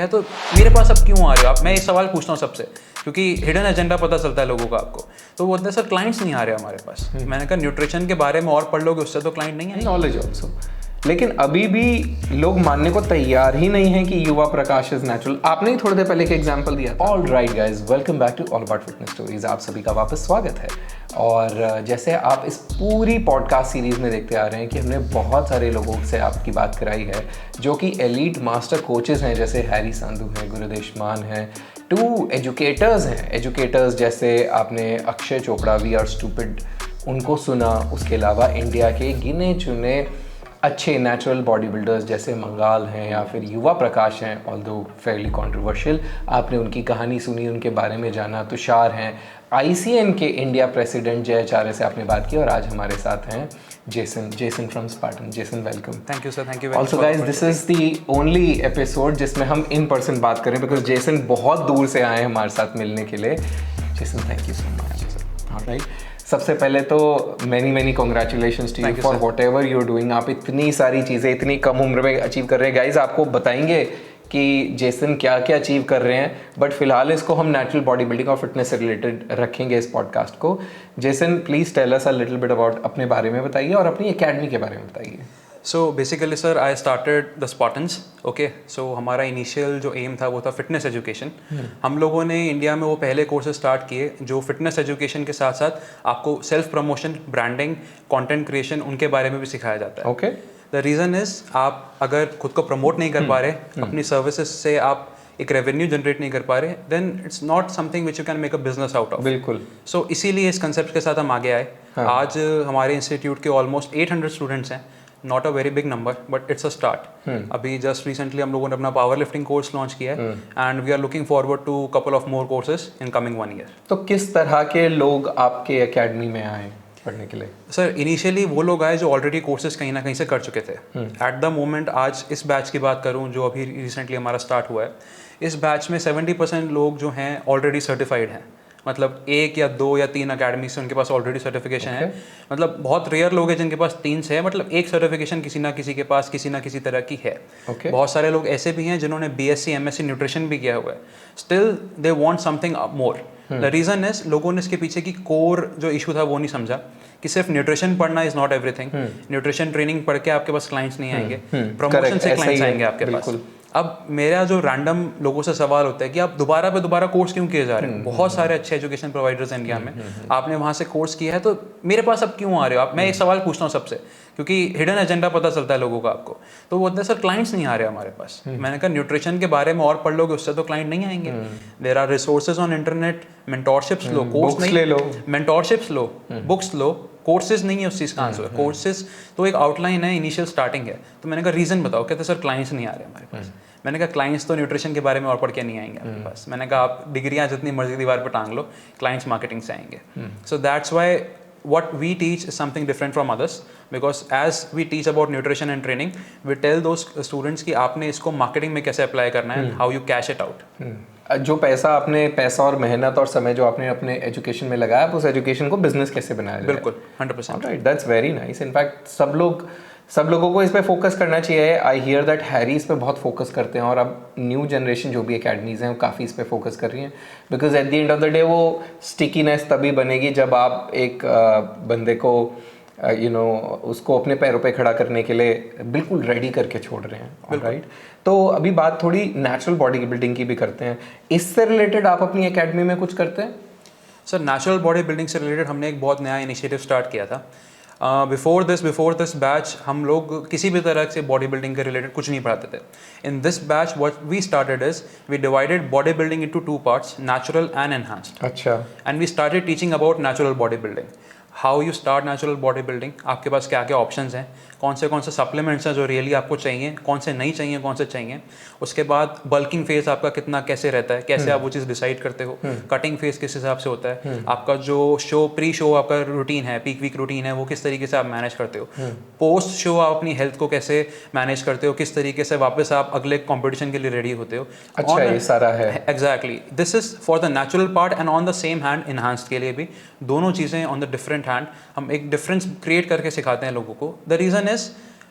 है तो मेरे पास अब क्यों आ रहे हो आप? मैं ये सवाल पूछता हूँ सबसे, क्योंकि हिडन एजेंडा पता चलता है लोगों का आपको। तो वो बोलते हैं सर क्लाइंट्स नहीं आ रहे हमारे पास। मैंने कहा न्यूट्रिशन के बारे में और पढ़ लोगे उससे तो क्लाइंट नहीं आएंगे। नॉलेज ऑल्सो, लेकिन अभी भी लोग मानने को तैयार ही नहीं है कि युवा प्रकाश इज नेचुरल। आपने ही थोड़ी देर पहले एक एग्जांपल दिया था। All right guys, welcome back to all about fitness stories. आप सभी का वापस स्वागत है। और जैसे आप इस पूरी पॉडकास्ट सीरीज में देखते आ रहे हैं कि हमने बहुत सारे लोगों से आपकी बात कराई है जो कि एलीट मास्टर कोचेस हैं, जैसे हैरी सांधू हैं, गुरुदेश मान हैं, टू एजुकेटर्स हैं। एजुकेटर्स जैसे आपने Akshay Chopra, we are stupid, उनको सुना। उसके अलावा इंडिया के गिने चुने अच्छे नेचुरल बॉडी बिल्डर्स जैसे मंगाल हैं या फिर युवा प्रकाश हैं, ऑल्दो फेयरली कंट्रोवर्शियल, आपने उनकी कहानी सुनी, उनके बारे में जाना। तुषार हैं, ICN के इंडिया प्रेसिडेंट जय आचार्य से आपने बात की। और आज हमारे साथ हैं Jason from Spartan. Jason, welcome. Thank you sir, thank you. Also guys, this is the only episode जिसमें हम इन पर्सन बात करें, बिकॉज जेसन बहुत दूर से आए हैं हमारे साथ मिलने के लिए। Jason, thank you so much. Alright, सबसे पहले तो many congratulations to you for whatever you are doing. आप इतनी सारी चीज़ें इतनी कम उम्र में अचीव कर रहे हैं। गाइज, आपको बताएंगे कि जेसन क्या क्या अचीव कर रहे हैं, बट फिलहाल इसको हम नेचुरल बॉडी बिल्डिंग और फिटनेस से रिलेटेड रखेंगे इस पॉडकास्ट को। Jason, please tell us a little bit about, अपने बारे में बताइए और अपनी एकेडमी के बारे में बताइए। So basically sir, I started the spartans. Okay, so हमारा इनिशियल जो एम था वो था फिटनेस एजुकेशन। हम लोगों ने इंडिया में वो पहले कोर्सेज स्टार्ट किए जो फिटनेस एजुकेशन के साथ साथ आपको self promotion, branding, content creation, उनके बारे में भी सिखाया जाता है। ओके, द रीज़न इज़, आप अगर खुद को प्रमोट नहीं कर पा रहे, अपनी सर्विसेज से आप एक रेवेन्यू जनरेट नहीं कर पा रहे, then it's not something which you can make a business out of. बिल्कुल। सो इसीलिए इस कंसेप्ट के साथ हम आगे आए। आज हमारे इंस्टीट्यूट के ऑलमोस्ट 800 स्टूडेंट्स हैं। Not a very big number, but it's a start. अभी जस्ट रिसेंटली हम लोगों ने अपना पावर लिफ्टिंग कोर्स लॉन्च किया है, and we are looking forward to couple of more courses in coming 1 year. तो किस तरह के लोग आपके एकेडमी में आए पढ़ने के लिए? सर, इनिशियली वो लोग आए जो ऑलरेडी कोर्सेज कहीं ना कहीं से कर चुके थे। एट द मोमेंट, आज इस बैच की बात करूं जो अभी रिसेंटली हमारा स्टार्ट हुआ है, इस बैच में 70% लोग जो हैं ऑलरेडी सर्टिफाइड हैं। मतलब 1 या 2 या 3 अकेडमी से उनके पास ऑलरेडी सर्टिफिकेशन है। मतलब बहुत रेयर लोग हैं जिनके पास 3 से है, मतलब एक सर्टिफिकेशन किसी ना किसी के पास किसी ना किसी तरह की है। बहुत सारे लोग ऐसे भी हैं जिन्होंने BSc MSc न्यूट्रिशन भी किया हुआ है, still they want something more. The reason is, लोगों ने इसके पीछे की कोर जो इशू था वो नहीं समझा कि सिर्फ न्यूट्रिशन पढ़ना is not everything. Nutrition training पढ़ के आपके पास क्लाइंट्स नहीं आएंगे, प्रमोशन से क्लाइंट्स आएंगे आपके पास। अब मेरा जो रैंडम लोगों से सवाल होता है कि आप दोबारा पे दोबारा कोर्स क्यों किए जा रहे हैं? बहुत सारे अच्छे एजुकेशन प्रोवाइडर्स हैं इंडिया में, आपने वहाँ से कोर्स किया है तो मेरे पास अब क्यों आ रहे हो आप? मैं एक सवाल पूछता हूँ सबसे, क्योंकि हिडन एजेंडा पता चलता है लोगों का आपको। तो वो बोलते हैं सर क्लाइंट्स नहीं आ रहे हमारे पास। मैंने कहा न्यूट्रिशन के बारे में और पढ़ लोगे उससे तो क्लाइंट नहीं आएंगे। There are resources on internet, mentorships लो, कोर्स नहीं ले लो, मेंटोरशिप्स लो, बुक्स लो, कोर्सेज नहीं है उस चीज़ का आंसर। कोर्सेज तो एक आउटलाइन है, इनिशियल स्टार्टिंग है। तो मैंने कहा रीज़न बताओ, कहते सर क्लाइंट्स नहीं आ रहे हमारे पास। मैंने कहा क्लाइंट्स तो न्यूट्रिशन के बारे में और पढ़ के नहीं आएंगे आपके पास। मैंने कहा आप डिग्रियाँ जितनी मर्जी दीवार पर टांग लो, क्लाइंट्स मार्केटिंग से आएंगे। So that's why what we teach is something different from others, because as we teach about nutrition and training, we tell those students कि आपने इसको मार्केटिंग में कैसे अप्लाई करना है, how you cash it out। जो पैसा और मेहनत और समय जो आपने अपने एजुकेशन में लगाया, आप उस एजुकेशन को बिजनेस कैसे बनाया जाए। बिल्कुल, 100%। Right, that's very nice. In fact सब लोगों को इस पे फोकस करना चाहिए। आई हियर दैट हैरी इस पे बहुत फोकस करते हैं, और अब न्यू जनरेशन जो भी एकेडमीज़ हैं वो काफ़ी इस पे फोकस कर रही हैं, because at the end of the day वो स्टिकीनेस तभी बनेगी जब आप एक बंदे को उसको अपने पैरों पे खड़ा करने के लिए बिल्कुल रेडी करके छोड़ रहे हैं। राइट, तो अभी बात थोड़ी नेचुरल बॉडी बिल्डिंग की भी करते हैं। इससे रिलेटेड आप अपनी एकेडमी में कुछ करते हैं? सर, नेचुरल बॉडी बिल्डिंग से रिलेटेड हमने एक बहुत नया इनिशिएटिव स्टार्ट किया था। बिफोर दिस बैच हम लोग किसी भी तरह से बॉडी बिल्डिंग के रिलेटेड कुछ नहीं पढ़ाते थे। In this batch what we started is, we divided body building into 2 parts, natural and enhanced. अच्छा। And we started teaching about natural body building, how you start natural body building, आपके पास क्या क्या options हैं, कौन से supplements हैं जो रियली आपको चाहिए, कौन से नहीं चाहिए, कौन से चाहिए। उसके बाद बल्किंग फेज आपका कितना कैसे रहता है, कैसे आप वो चीज़ डिसाइड करते हो। कटिंग फेज किस हिसाब से होता है, आपका जो प्री शो आपका रूटीन है, पीक वीक रूटीन है, वो किस तरीके से आप मैनेज करते हो। पोस्ट शो आप अपनी हेल्थ को कैसे मैनेज करते हो, किस तरीके से वापस आप अगले कॉम्पिटिशन के लिए रेडी होते हो। अच्छा, ये सारा है। Exactly, this is for the natural part, and on the same hand enhanced के लिए भी, दोनों चीज़ें ऑन द डिफरेंट हैंड हम एक डिफरेंस क्रिएट करके सिखाते हैं लोगों को। The reason is,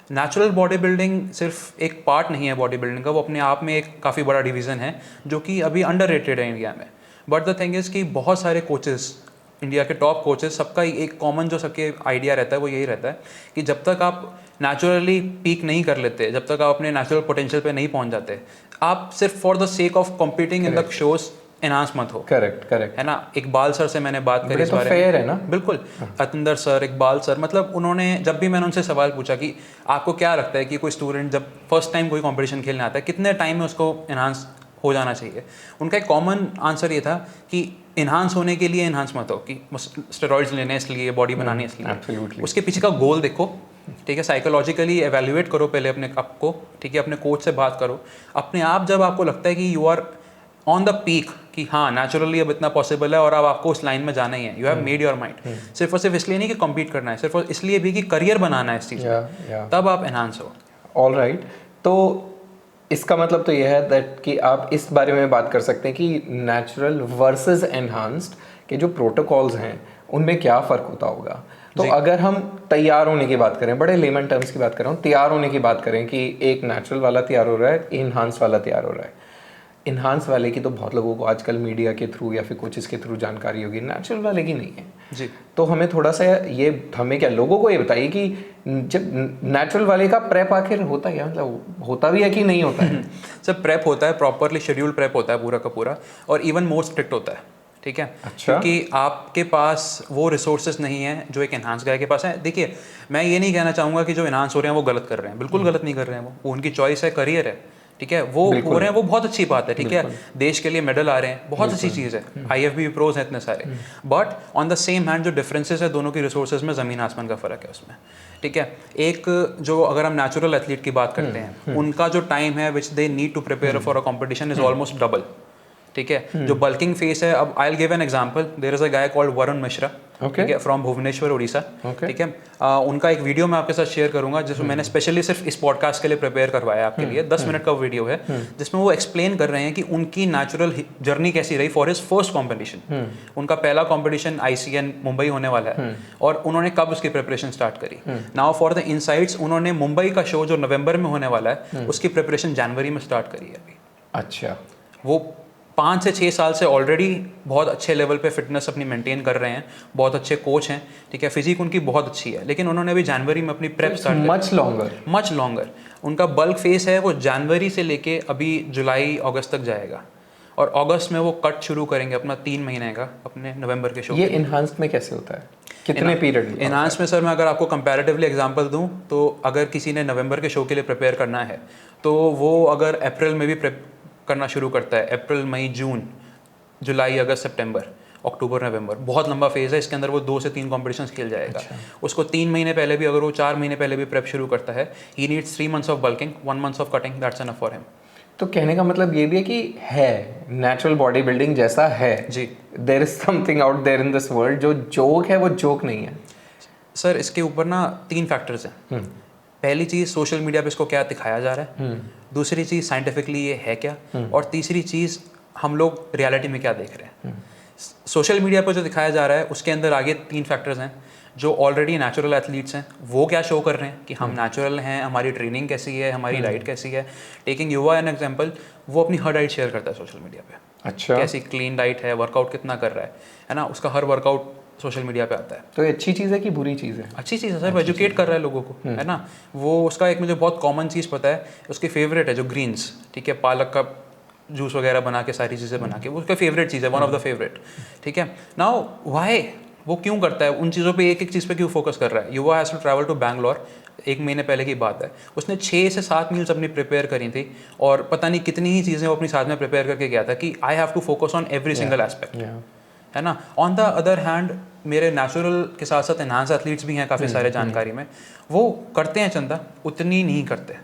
natural body building सिर्फ एक पार्ट नहीं है बॉडी बिल्डिंग का, वो अपने आप में एक काफ़ी बड़ा डिवीज़न है जो कि अभी अंडररेटेड है इंडिया में। बट द थिंग इज़ कि बहुत सारे कोचेस, इंडिया के टॉप कोचेस, सबका एक कॉमन जो सबके आइडिया रहता है वो यही रहता है कि जब तक आप नेचुरली पीक नहीं कर लेते, जब तक आप अपने नेचुरल पोटेंशियल पे नहीं पहुंच जाते, आप सिर्फ for the sake of competing in the shows enhance मत हो। करेक्ट है ना। इकबाल सर से मैंने बात करी इस बारे फेयर है ना। बिल्कुल। अतिंदर सर, इकबाल सर, मतलब उन्होंने, जब भी मैंने उनसे सवाल पूछा कि आपको क्या लगता है कि कोई स्टूडेंट जब फर्स्ट टाइम कोई कंपटीशन खेलने आता है कितने टाइम में उसको एनहांस हो जाना चाहिए, उनका एक कॉमन आंसर ये था कि इन्हांस होने के लिए इन्हांस मत हो कि स्टेरॉइड्स लेने इसलिए, बॉडी बनाने इसलिए। उसके पीछे का गोल देखो, ठीक है। साइकोलॉजिकली एवेल्युएट करो पहले अपने आप को, ठीक है। अपने कोच से बात करो। अपने आप जब आपको लगता है कि you are on the peak, कि हाँ नेचुरली अब इतना पॉसिबल है और अब आपको उस लाइन में जाना ही है, you have made your mind, सिर्फ और सिर्फ इसलिए नहीं कि कम्पीट करना है, सिर्फ और इसलिए भी कि करियर बनाना है इस चीज़ में, तब आप एनहांस हो। All right. तो इसका मतलब तो यह है दैट कि आप इस बारे में बात कर सकते हैं कि नेचुरल वर्सेस एनहांस्ड के जो प्रोटोकॉल्स हैं उनमें क्या फ़र्क होता होगा। तो अगर हम तैयार होने की बात करें, बड़े लेमन टर्म्स की बात कर रहा हूँ, तैयार होने की बात करें कि एक नेचुरल वाला तैयार हो रहा है, इन्हांस वाला तैयार हो रहा है। इन्हांस वाले की तो बहुत लोगों को आजकल मीडिया के थ्रू या फिर कोचेस के थ्रू जानकारी होगी, नेचुरल वाले की नहीं है जी। तो हमें थोड़ा सा ये, हमें क्या, लोगों को ये बताइए कि जब नेचुरल वाले का प्रेप आखिर होता है, मतलब होता भी है कि नहीं होता है? सर प्रेप होता है, प्रॉपरली शेड्यूल प्रेप होता है पूरा का पूरा, और इवन मोर स्ट्रिक्ट होता है, ठीक है। अच्छा। क्योंकि आपके पास वो रिसोर्सेज नहीं है जो एक एनहांस गाय के पास है। देखिए, मैं ये नहीं कहना चाहूँगा कि जो एनहांस हो रहे हैं वो गलत कर रहे हैं, बिल्कुल गलत नहीं कर रहे हैं, वो उनकी चॉइस है, करियर है, ठीक है। वो हो रहे हैं, वो बहुत अच्छी बात है, ठीक है। देश के लिए मेडल आ रहे हैं, बहुत अच्छी चीज़ है, IFBB प्रोज हैं इतने सारे। But on the same hand जो डिफरेंसेस है दोनों की रिसोर्सेज में, ज़मीन आसमान का फ़र्क है उसमें, ठीक है। एक जो, अगर हम नेचुरल एथलीट की बात करते हैं, उनका जो टाइम है which they need to prepare for a competition is almost double, ठीक है। जो बल्किंग फेस है, अब I will give an example, there is a guy called Varun Mishra, ठीक है, फ्रॉम भुवनेश्वर उड़ीसा, ठीक है। उनका एक वीडियो मैं आपके साथ शेयर करूंगा जिसमें मैंने स्पेशली सिर्फ इस पॉडकास्ट के लिए प्रिपेयर करवाया आपके लिए, 10 मिनट का वीडियो है जिसमें वो एक्सप्लेन कर रहे हैं कि उनकी नेचुरल जर्नी कैसी रही फॉर हिज फर्स्ट कॉम्पिटिशन। उनका पहला कॉम्पिटिशन ICN मुंबई होने वाला है और उन्होंने कब उसकी प्रिपरेशन स्टार्ट करी। नाउ फॉर द इनसाइट्स, उन्होंने मुंबई का शो जो नवंबर में होने वाला है उसकी प्रिपरेशन जनवरी में स्टार्ट करी है अभी। अच्छा। वो 5 से 6 साल से ऑलरेडी बहुत अच्छे लेवल पे फिटनेस अपनी मेंटेन कर रहे हैं, बहुत अच्छे कोच हैं, ठीक है। फिजिक उनकी बहुत अच्छी है, लेकिन उन्होंने अभी जनवरी में अपनी प्रेप स्टार्ट करी, मच लॉन्गर। उनका बल्क फेस है वो जनवरी से लेके अभी जुलाई अगस्त तक जाएगा, और अगस्त में वो कट शुरू करेंगे अपना 3 महीने का अपने नवंबर के शो। ये इनहांस्ड में कैसे होता है, कितने पीरियड में? इनहांस में सर मैं अगर आपको कंपैरेटिवली एग्जांपल दूं तो अगर किसी ने नवंबर के शो के लिए प्रिपेयर करना है तो वो अगर अप्रैल में भी करना शुरू करता है, अप्रैल मई जून जुलाई अगस्त सितंबर अक्टूबर नवंबर, बहुत लंबा फेज है, इसके अंदर वो 2 से 3 कॉम्पिटिशन्स खेल जाएगा। अच्छा। उसको 3 महीने पहले भी, अगर वो 4 महीने पहले भी प्रेप शुरू करता है, he needs 3 months of bulking, 1 month of cutting, that's enough for him. तो कहने का मतलब ये भी है कि है नेचुरल बॉडी बिल्डिंग जैसा है जी, there is something out there in this world, जो जोक है वो जोक नहीं है। सर इसके ऊपर ना 3 फैक्टर्स हैं। पहली चीज़, सोशल मीडिया पे इसको क्या दिखाया जा रहा है, दूसरी चीज़ साइंटिफिकली ये है क्या, और तीसरी चीज़ हम लोग रियलिटी में क्या देख रहे हैं। सोशल मीडिया पर जो दिखाया जा रहा है उसके अंदर आगे 3 फैक्टर्स हैं। जो ऑलरेडी नेचुरल एथलीट्स हैं वो क्या शो कर रहे हैं कि हम नेचुरल हैं, हमारी ट्रेनिंग कैसी है, हमारी डाइट कैसी है। टेकिंग युवा एन एग्जाम्पल, वो अपनी हर डाइट शेयर करता है सोशल मीडिया पे। अच्छा। कैसी क्लीन डाइट है, वर्कआउट कितना कर रहा है ना, उसका हर वर्कआउट सोशल मीडिया पे आता है। तो ये अच्छी चीज़ है कि बुरी चीज़ है? अच्छी चीज़ है सर, वो एजुकेट कर रहा है लोगों को, है ना। वो उसका एक मुझे बहुत कॉमन चीज़ पता है, उसकी फेवरेट है जो ग्रीन्स, ठीक है, पालक का जूस वगैरह बना के, सारी चीज़ें बना के, वो उसका फेवरेट चीज़ है, वन ऑफ द फेवरेट, ठीक है। नाउ व्हाई, वो क्यों करता है उन चीज़ों पे, एक चीज़ पे क्यों फोकस कर रहा है। Yuva has to travel to Bangalore, 1 महीने पहले की बात है, उसने 6 से 7 मील्स अपनी प्रिपेयर करी थी, और पता नहीं कितनी ही चीज़ें वो अपनी साथ में प्रिपेयर करके गया था कि I have to focus on every single aspect, है ना। ऑन द अदर हैंड मेरे नेचुरल के साथ साथ एनहांस एथलीट्स भी हैं काफ़ी सारे जानकारी में, वो करते हैं चंदा, उतनी नहीं करते,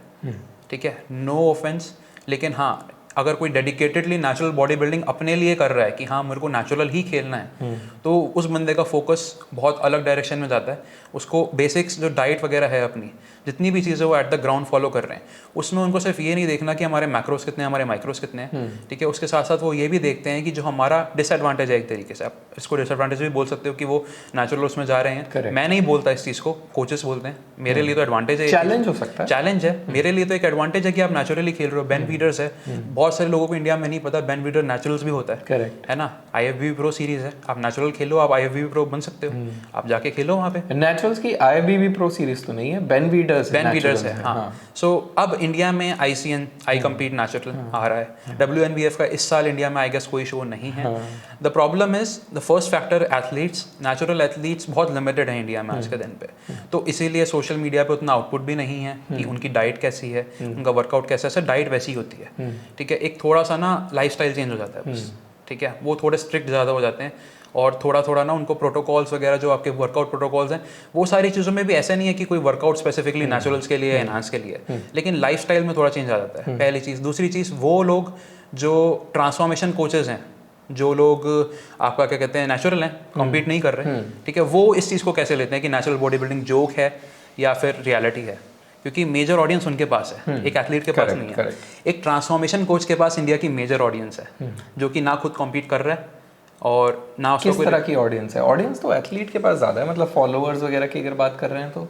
ठीक है, नो ऑफेंस, लेकिन हाँ अगर कोई डेडिकेटेडली नेचुरल बॉडी बिल्डिंग अपने लिए कर रहा है कि हाँ मेरे को नेचुरल ही खेलना है, तो उस बंदे का फोकस बहुत अलग डायरेक्शन में जाता है। उसको बेसिक्स जो डाइट वगैरह है अपनी, जितनी भी चीज़ें वो एट द ग्राउंड फॉलो कर रहे हैं, उसमें उनको सिर्फ ये नहीं देखना कि हमारे मैक्रोस कितने हैं, हमारे माइक्रोस कितने हैं, ठीक है। उसके साथ साथ वो ये भी देखते हैं कि जो हमारा डिसएडवांटेज है, एक तरीके से आप इसको डिसएडवांटेज भी बोल सकते हो कि वो नेचुरल उसमें जा रहे हैं। मैं नहीं बोलता इस चीज़ को, कोचेस बोलते हैं। मेरे लिए तो एडवांटेज है, चैलेंज हो सकता है, चैलेंज है। मेरे लिए तो एक एडवांटेज है कि आप नेचुरली खेल रहे हो। बेन वीडर्स है, बहुत सारे लोगों को इंडिया में नहीं पता बेन वीडर नेचुरल्स भी होता है, करेक्ट है ना। IFBB प्रो सीरीज है, आप नेचुरल खेलो, आप IFBB प्रो बन सकते हो, आप जाके खेलो वहाँ पे। नेचुरल्स की IFBB प्रो सीरीज तो नहीं है, बेन वीडर्स है। हाँ, सो अब इंडिया में ICN आई कम्पीट नेचुरल आ रहा है। WNBF का इस साल इंडिया में आई गेस कोई शो नहीं है। The problem is the first factor athletes, natural athletes बहुत लिमिटेड है इंडिया में आज के दिन पे, तो इसीलिए सोशल मीडिया पे उतना आउटपुट भी नहीं है कि उनकी डाइट कैसी है, उनका वर्कआउट कैसा है। सर डाइट वैसी होती है, ठीक है। एक थोड़ा सा ना लाइफस्टाइल चेंज हो जाता है बस, ठीक है। वो थोड़े स्ट्रिक्ट ज़्यादा हो जाते हैं और थोड़ा थोड़ा ना उनको प्रोटोकॉल्स वगैरह जो आपके वर्कआउट प्रोटोकॉल्स हैं, वो सारी चीज़ों में भी ऐसा नहीं है कि कोई वर्कआउट स्पेसिफिकली नेचुरल्स के लिए एनहांस के लिए, लेकिन लाइफस्टाइल में थोड़ा चेंज आ जाता है, पहली चीज़। दूसरी चीज़, वो लोग जो ट्रांसफॉर्मेशन कोचेज़ हैं, जो लोग आपका क्या कहते हैं नेचुरल हैं, कम्पीट नहीं कर रहे, ठीक है, वो इस चीज़ को कैसे लेते हैं कि नेचुरल बॉडी बिल्डिंग जोक है या फिर रियलिटी है, क्योंकि मेजर ऑडियंस उनके पास है, एक एथलीट के पास नहीं है। एक ट्रांसफॉर्मेशन कोच के पास इंडिया की मेजर ऑडियंस है, जो कि ना खुद कम्पीट कर रहा है और ना किस तरह की ऑडियंस है। ऑडियंस तो एथलीट के पास ज़्यादा है, मतलब फॉलोअर्स वगैरह की अगर बात कर रहे हैं तो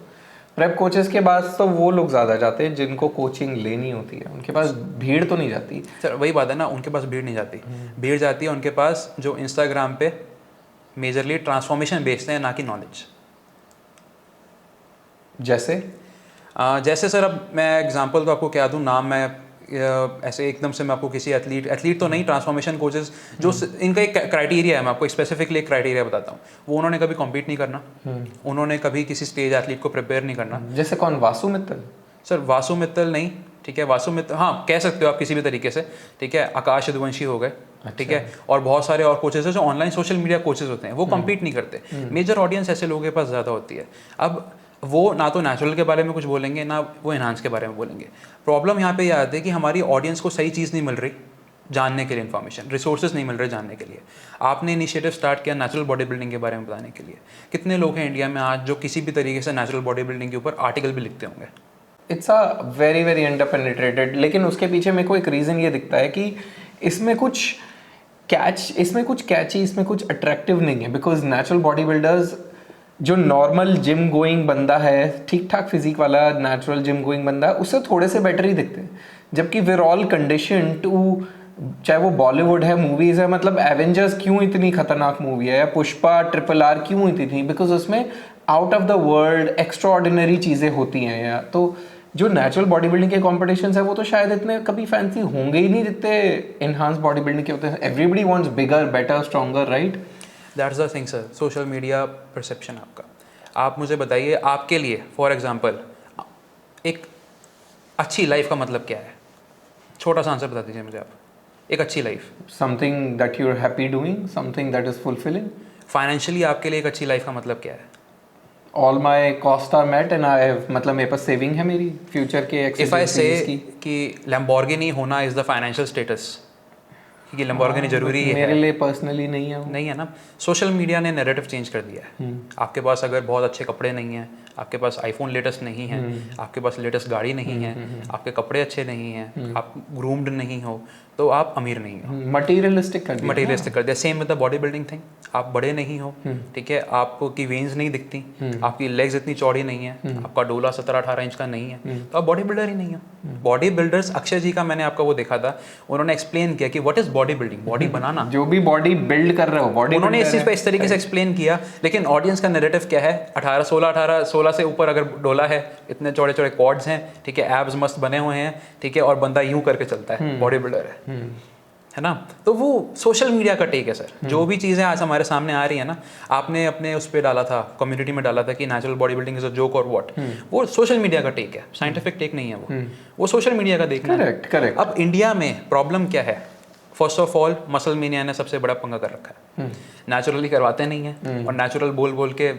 प्रेप कोचेस के पास तो वो लोग ज़्यादा जाते हैं जिनको कोचिंग लेनी होती है, उनके पास भीड़ तो नहीं जाती। सर वही बात है ना, उनके पास भीड़ नहीं जाती, भीड़ जाती है उनके पास जो इंस्टाग्राम पे मेजरली ट्रांसफॉर्मेशन बेचते हैं, ना कि नॉलेज। जैसे सर अब मैं एग्जांपल तो आपको क्या दूं, नाम मैं ऐसे एकदम से मैं आपको किसी एथलीट तो नहीं, ट्रांसफॉर्मेशन कोचेस जो इनका एक क्राइटेरिया है, मैं आपको स्पेसिफिकली एक क्राइटेरिया बताता हूँ। वो उन्होंने कभी कम्पीट नहीं करना, उन्होंने कभी किसी स्टेज एथलीट को प्रिपेयर नहीं करना। जैसे कौन, वासु मित्तल? सर वासु मित्तल नहीं, ठीक है, वासु मित्तल हाँ कह सकते हो आप किसी भी तरीके से, ठीक है। आकाश यदुवंशी हो गए, ठीक है, और बहुत सारे और कोचेस हैं जो ऑनलाइन सोशल मीडिया कोचेस होते हैं, वो कम्पीट नहीं करते। मेजर ऑडियंस ऐसे लोगों के पास ज़्यादा होती है। अब वो ना तो नेचुरल के बारे में कुछ बोलेंगे, ना वो एनहांस के बारे में बोलेंगे। प्रॉब्लम यहाँ पे यह आती है कि हमारी ऑडियंस को सही चीज़ नहीं मिल रही जानने के लिए, इन्फॉर्मेशन, रिसोर्सेज नहीं मिल रहे जानने के लिए। आपने इनिशिएटिव स्टार्ट किया नेचुरल बॉडी बिल्डिंग के बारे में बताने के लिए। कितने लोग हैं इंडिया में आज जो किसी भी तरीके से नेचुरल बॉडी बिल्डिंग के ऊपर आर्टिकल भी लिखते होंगे? It's a very very under penetrated, लेकिन उसके पीछे मेरे को एक रीज़न ये दिखता है कि इसमें कुछ कैची, इसमें कुछ अट्रैक्टिव नहीं है। बिकॉज नेचुरल बॉडी बिल्डर्स, जो नॉर्मल जिम गोइंग बंदा है, ठीक ठाक फिजिक वाला नेचुरल जिम गोइंग बंदा है, उससे थोड़े से बेटर ही दिखते हैं। जबकि वीर ऑल कंडीशन टू, चाहे वो बॉलीवुड है, मूवीज़ है, मतलब एवेंजर्स क्यों इतनी खतरनाक मूवी है, या पुष्पा RRR क्यों इतनी थी, बिकॉज उसमें out of the world extra ordinary चीज़ें होती हैं। या तो जो नेचुरल बॉडी बिल्डिंग के कॉम्पिटिशन्स है वो तो शायद इतने कभी फैंसी होंगे ही नहीं जितने इनहांस बॉडी बिल्डिंग के होते हैं। Everybody wants bigger, better, stronger, right? That's the thing sir, social media perception आपका। आप मुझे बताइए, आपके लिए फॉर एग्जांपल एक अच्छी लाइफ का मतलब क्या है? छोटा सा आंसर बता दीजिए मुझे आप। एक अच्छी life, something that you are happy doing, something that is fulfilling. Financially आपके लिए एक अच्छी लाइफ का मतलब क्या है? All my cost are met and I have, मतलब मेरे पास सेविंग है मेरी फ्यूचर के इफ आई से कि लैम्बोर्गिनी होना इज द फाइनेंशियल स्टेटस, कि लैम्बोर्गिनी जरूरी है, मेरे लिए पर्सनली नहीं है, नहीं है ना। सोशल मीडिया ने नैरेटिव चेंज कर दिया है। आपके पास अगर बहुत अच्छे कपड़े नहीं हैं, आपके पास आईफोन लेटेस्ट नहीं है, आपके पास लेटेस्ट गाड़ी नहीं है, आपके कपड़े अच्छे नहीं हैं, आप ग्रूम्ड नहीं हो, तो आप अमीर नहीं हो। मटेरियलिस्टिक कर दिया। Same with the body building thing, आप बड़े नहीं हो, ठीक है, आपकी वेन्स नहीं दिखती, आपकी लेग्स इतनी चौड़ी नहीं है, आपका डोला 17-18 इंच का नहीं है, तो आप बॉडी बिल्डर ही नहीं हो। बॉडी बिल्डर्स, अक्षय जी का मैंने आपका वो देखा था, उन्होंने एक्सप्लेन किया कि what is body building, body बनाना, जो भी बॉडी बिल्ड कर रहे हो बॉडी, उन्होंने इस चीज़ पे इस तरीके से एक्सप्लेन किया। लेकिन ऑडियंस का नैरेटिव क्या है? 16 से ऊपर अगर डोला है, इतने चौड़े चौड़े क्वाड्स हैं, ठीक है, एब्स मस्त बने हुए हैं, ठीक है, और बंदा यूं करके चलता है, बॉडी बिल्डर है ना। तो वो सोशल मीडिया का टेक है सर। जो भी चीज़ें आज हमारे सामने आ रही है ना, आपने अपने उस पर डाला था, कम्युनिटी में डाला था कि natural body building is a joke और व्हाट, वो सोशल मीडिया का टेक है, साइंटिफिक टेक नहीं है वो सोशल मीडिया का देखना है। करेक्ट। अब इंडिया में प्रॉब्लम क्या है? First of all muscle mania ने सबसे बड़ा पंगा कर रखा है, नेचुरली करवाते नहीं है, और नेचुरल बोल बोल के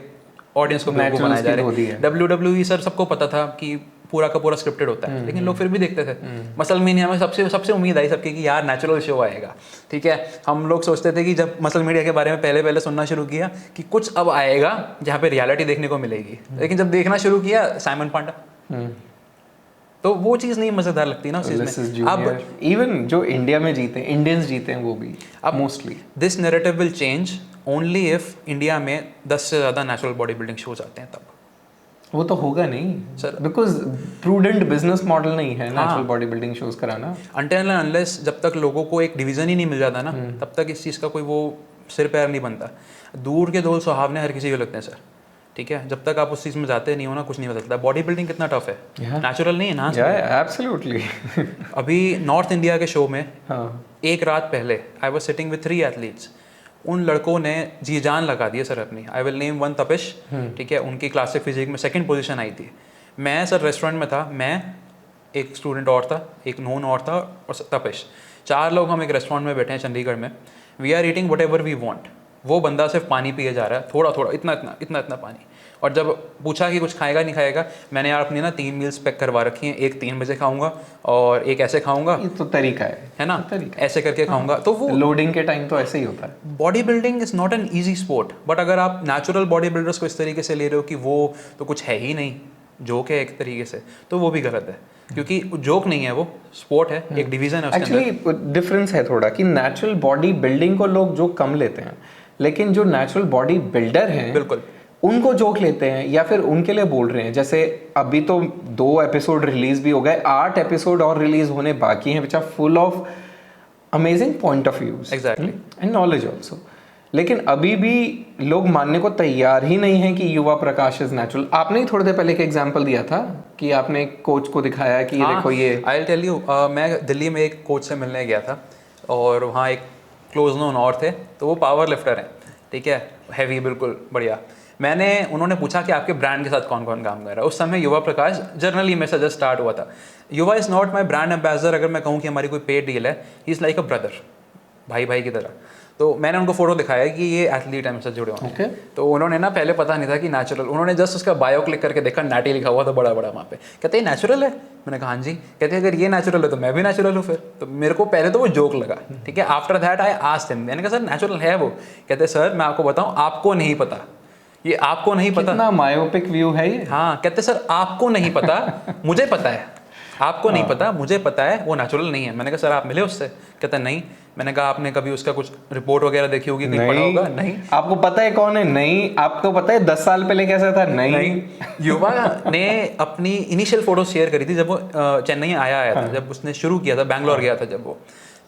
ऑडियंस को बेवकूफ बनाया जा रहा है। WWE सर सबको पता था कि पूरा का पूरा स्क्रिप्टेड होता है, लेकिन लोग फिर भी देखते थे। मसल मीडिया में सबसे उम्मीद आई सबकी कि यार नेचुरल शो आएगा, ठीक है। हम लोग सोचते थे कि जब मसल मीडिया के बारे में पहले सुनना शुरू किया कि कुछ अब आएगा जहाँ पे रियलिटी देखने को मिलेगी, लेकिन जब देखना शुरू किया साइमन पांडा, तो वो चीज़ नहीं मज़ेदार लगती ना उस चीज़ में। अब इवन जो इंडिया में जीते इंडियंस जीते हैं वो भी अब mostly this narrative will change only if India में 10 से ज़्यादा नेचुरल बॉडी बिल्डिंग शोज आते हैं, तब वो तो होगा नहीं sir, because prudent business model नहीं है नेचुरल बॉडी बिल्डिंग शोज कराना। अनटिल एंड अनलेस जब तक लोगों को एक डिवीजन ही नहीं मिल जाता ना, तब तक इस चीज़ का कोई वो सिर पैर नहीं बनता। दूर के धूल सुहावने हर किसी को लगते हैं सर, ठीक है। जब तक आप उस चीज़ में जाते नहीं हो ना, कुछ नहीं बदलता। बॉडी बिल्डिंग कितना टफ है, नेचुरल नहीं है ना। एब्सोल्युटली। अभी नॉर्थ इंडिया के शो में हाँ। एक रात पहले I was sitting with 3 athletes. उन लड़कों ने जी जान लगा दी है सर अपनी। आई विल नेम वन तपिश, ठीक है। उनकी क्लासिक फिजिक में 2nd पोजीशन आई थी। मैं सर रेस्टोरेंट में था, मैं एक स्टूडेंट और था, एक नोन और था, और तपिश। 4 लोग हम एक रेस्टोरेंट में बैठे हैं चंडीगढ़ में। We are eating whatever we want. वो बंदा सिर्फ पानी पिए जा रहा है, थोड़ा थोड़ा, इतना पानी। और जब पूछा कि कुछ खाएगा नहीं खाएगा, मैंने यार अपनी ना 3 मील्स पैक करवा रखी हैं, एक 3 बजे खाऊंगा और एक ऐसे खाऊंगा। ये तो तरीका है ना, ऐसे करके खाऊंगा। तो वो लोडिंग के टाइम तो ऐसे ही होता है। Body building is not an easy sport, but अगर आप नेचुरल बॉडी बिल्डर्स को इस तरीके से ले रहे हो कि वो तो कुछ है ही नहीं, जोक है एक तरीके से, तो वो भी गलत है। क्योंकि जोक नहीं है, वो स्पोर्ट है, एक डिवीजन है। एक्चुअली डिफरेंस है थोड़ा कि नेचुरल बॉडी बिल्डिंग को लोग जोक कम लेते हैं, लेकिन जो नेचुरल बॉडी बिल्डर हैं बिल्कुल उनको जोक लेते हैं या फिर उनके लिए बोल रहे हैं। जैसे अभी तो 2 एपिसोड रिलीज भी हो गए, 8 एपिसोड और रिलीज होने बाकी हैं, which are full of amazing point of views exactly and knowledge also. लेकिन अभी भी लोग मानने को तैयार ही नहीं है कि युवा प्रकाश इज नेचुरल। आपने ही थोड़ी देर पहले एक एग्जांपल दिया था कि आपने एक कोच को दिखाया कि देखो ये। आई विल टेल यू, मैं दिल्ली में एक कोच से मिलने गया था और वहाँ एक क्लोज नोन और थे, तो वो पावर लिफ्टर हैं, ठीक है, हैवी, बिल्कुल बढ़िया। उन्होंने पूछा कि आपके ब्रांड के साथ कौन कौन काम कर रहा है। उस समय युवा प्रकाश जर्नली में से जस्ट स्टार्ट हुआ था। युवा is not my brand ambassador. अगर मैं कहूँ कि हमारी कोई पेड डील है, he is like a brother, भाई की तरह। तो मैंने उनको फोटो दिखाया कि ये एथलीट है हमसे जुड़े हुए हैं। तो उन्होंने ना पहले पता नहीं था कि नेचुरल, उन्होंने जस्ट उसका बायो क्लिक करके देखा, नैटी लिखा हुआ था बड़ा वहाँ पे। कहते हैं नेचुरल है। मैंने कहा हाँ जी। कहते हैं अगर ये नेचुरल है तो मैं भी नेचुरल हूँ फिर। तो मेरे को पहले तो वो जोक लगा, ठीक है। After that I asked him, मैंने कहा सर नेचुरल है वो? कहते सर मैं आपको बताऊँ, आपको नहीं पता, ये आपको नहीं पता। कितना मायोपिक व्यू है ये। हाँ, कहते सर आपको नहीं पता, मुझे पता है। आपको नहीं पता, मुझे पता है, वो नेचुरल नहीं है। मैंने कहा सर आप मिले उससे? कहता नहीं। मैंने कहा आपने कभी उसका कुछ रिपोर्ट वगैरह देखी होगी, कहीं पढ़ा होगा? नहीं। आपको पता है कौन है? नहीं। आपको पता है 10 साल पहले कैसा था? नहीं। युवा ने अपनी इनिशियल फोटो शेयर करी थी जब वो चेन्नई आया था, जब उसने शुरू किया था, बैंगलोर गया था जब वो,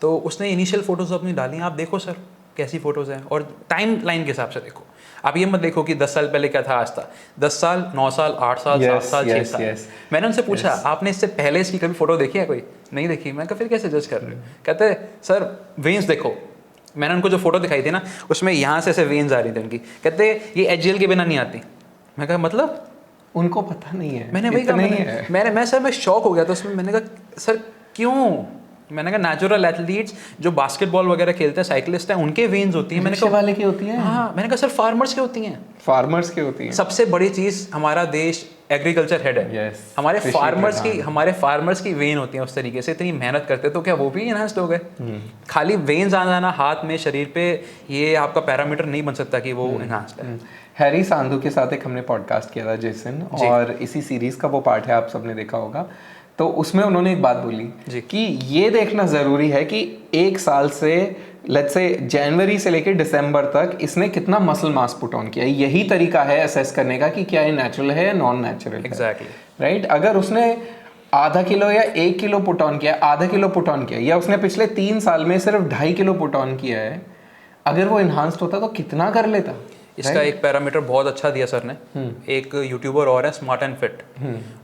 तो उसने इनिशियल फोटोज अपनी डाली। आप देखो सर कैसी फोटोज हैं, और टाइम लाइन के हिसाब से देखो। आप ये मत देखो कि 10 साल पहले क्या था आज था। 10 साल, 9 साल, 8 साल, 7 साल, 6 साल। मैंने उनसे पूछा आपने इससे पहले इसकी कभी फोटो देखी है? कोई नहीं देखी। मैं कहा फिर कैसे जज कर रहे हो? कहते सर वेन्स देखो। मैंने उनको जो फोटो दिखाई थी ना, उसमें यहाँ से ऐसे वेन्स आ रही थी उनकी। कहते ये HGL के बिना नहीं आती। मैं कहा मतलब? उनको पता नहीं है। मैंने वही कहा, मैं सर मैं शॉक हो गया था उसमें। मैंने कहा सर क्यों? मैंने कहा नेचुरल एथलीट्स जो बास्केटबॉल वगैरह खेलते हैं, साइकिलिस्ट हैं, उनके वेन्स होती हैं। मैंने कहा वाले की होती हैं। हाँ, मैंने कहा सर फार्मर्स की होती हैं। फार्मर्स की होती हैं। सबसे बड़ी चीज, हमारा देश एग्रीकल्चर हेड है। हमारे फार्मर्स की वेन होती है उस तरीके से, इतनी मेहनत करते, तो क्या वो भी इनहांस्ड हो गए? खाली वेन्स आ जाना हाथ में, शरीर पे, ये आपका पैरामीटर नहीं बन सकता कि वो इनहांस्ड है। हैरी सांधू के साथ एक हमने पॉडकास्ट किया था जिस दिन, और इसी सीरीज का वो पार्ट है, आप सबने देखा होगा। तो उसमें उन्होंने एक बात बोली कि ये देखना ज़रूरी है कि 1 साल से लेट्स से जनवरी से लेकर दिसंबर तक इसने कितना मसल मास पुट ऑन किया। यही तरीका है असेस करने का कि क्या ये नेचुरल है या नॉन नेचुरल। Exactly right. अगर उसने आधा किलो या 1 किलो पुट ऑन किया, आधा किलो पुट ऑन किया, या उसने पिछले 3 साल में सिर्फ 2.5 किलो पुट ऑन किया है, अगर वो इन्हांस्ड होता तो कितना कर लेता। इसका एक पैरामीटर बहुत अच्छा दिया सर ने। एक यूट्यूबर और है स्मार्ट एंड फिट,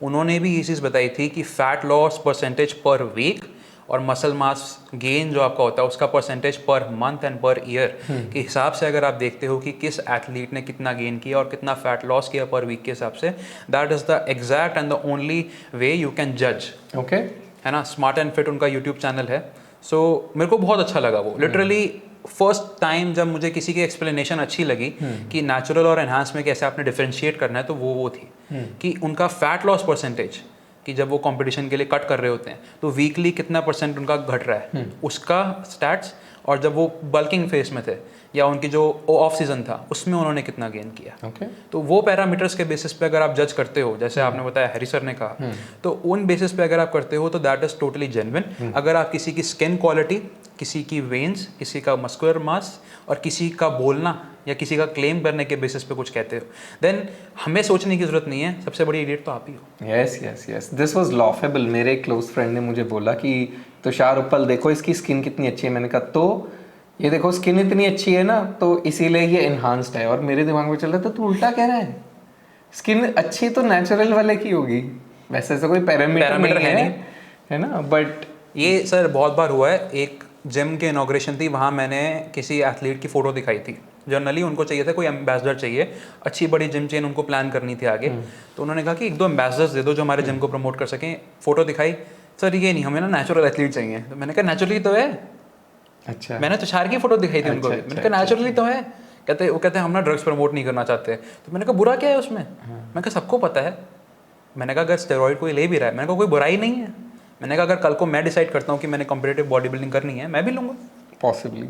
उन्होंने भी ये चीज़ बताई थी कि fat loss percentage per week और मसल मास गेन जो आपका होता है उसका percentage per month and per year के हिसाब से अगर आप देखते हो कि किस एथलीट ने कितना गेन किया और कितना फैट लॉस किया पर वीक के हिसाब से, that is the exact and the only way you can जज। ओके, है ना। स्मार्ट एंड फिट उनका यूट्यूब चैनल है। सो मेरे को बहुत अच्छा लगा वो। लिटरली फर्स्ट टाइम जब मुझे किसी की एक्सप्लेनेशन अच्छी लगी कि नेचुरल और एनहांस में कैसे आपने डिफरेंशिएट करना है, तो वो थी कि उनका फैट लॉस परसेंटेज कि जब वो कंपटीशन के लिए कट कर रहे होते हैं तो वीकली कितना % उनका घट रहा है उसका स्टैट्स, और जब वो बल्किंग फेज में थे या उनकी जो ऑफ सीजन था उसमें उन्होंने कितना गेन किया। तो वो पैरामीटर्स के बेसिस पे अगर आप जज करते हो, जैसे आपने बताया हैरी सर ने कहा, तो उन बेसिस पे अगर आप करते हो तो दैट इज टोटली जेन्युइन। अगर आप किसी की स्किन क्वालिटी, किसी की वेन्स, किसी का मस्कुलर मास और किसी का बोलना या किसी का क्लेम करने के बेसिस पे कुछ कहते हो, देन हमें सोचने की जरूरत नहीं है, सबसे बड़ी इडियट तो आप ही हो। Yes yes yes, this was laughable. मेरे एक क्लोज फ्रेंड ने मुझे बोला कि तुषार उपल देखो इसकी स्किन कितनी अच्छी है। मैंने कहा तो ये देखो स्किन इतनी अच्छी है ना तो इसीलिए ये इन्हांस्ड है। और मेरे दिमाग में चल रहा था तू उल्टा कह रहा है, स्किन अच्छी तो नेचुरल वाले की होगी, वैसे ऐसा कोई पैरामीटर नहीं है ना। बट ये सर बहुत बार हुआ है। एक जिम के इनॉग्रेशन थी, वहाँ मैंने किसी एथलीट की फ़ोटो दिखाई थी। जनरली उनको चाहिए था कोई एम्बेसडर चाहिए, अच्छी बड़ी जिम चेन उनको प्लान करनी थी आगे। तो उन्होंने कहा कि 1-2 एम्बेसडर्स दे दो जो हमारे जिम को प्रमोट कर सकें। फ़ोटो दिखाई, सर ये नहीं, हमें ना नेचुरल एथलीट चाहिए। तो मैंने कहा नेचुरली तो है। अच्छा, मैंने तुषार की फ़ोटो दिखाई थी उनको, मैंने कहा नेचुरली तो है। वो कहते हैं हम ना ड्रग्स प्रमोट नहीं करना चाहते। तो मैंने कहा बुरा क्या है उसमें? मैंने कहा सबको पता है। मैंने कहा अगर स्टेरॉइड कोई ले भी रहा है, मैंने कहा कोई बुराई नहीं है। मैंने कहा अगर कल को मैं डिसाइड करता हूँ कि मैंने कॉम्पिटिटिव बॉडी बिल्डिंग करनी है, मैं भी लूँगा पॉसिबली।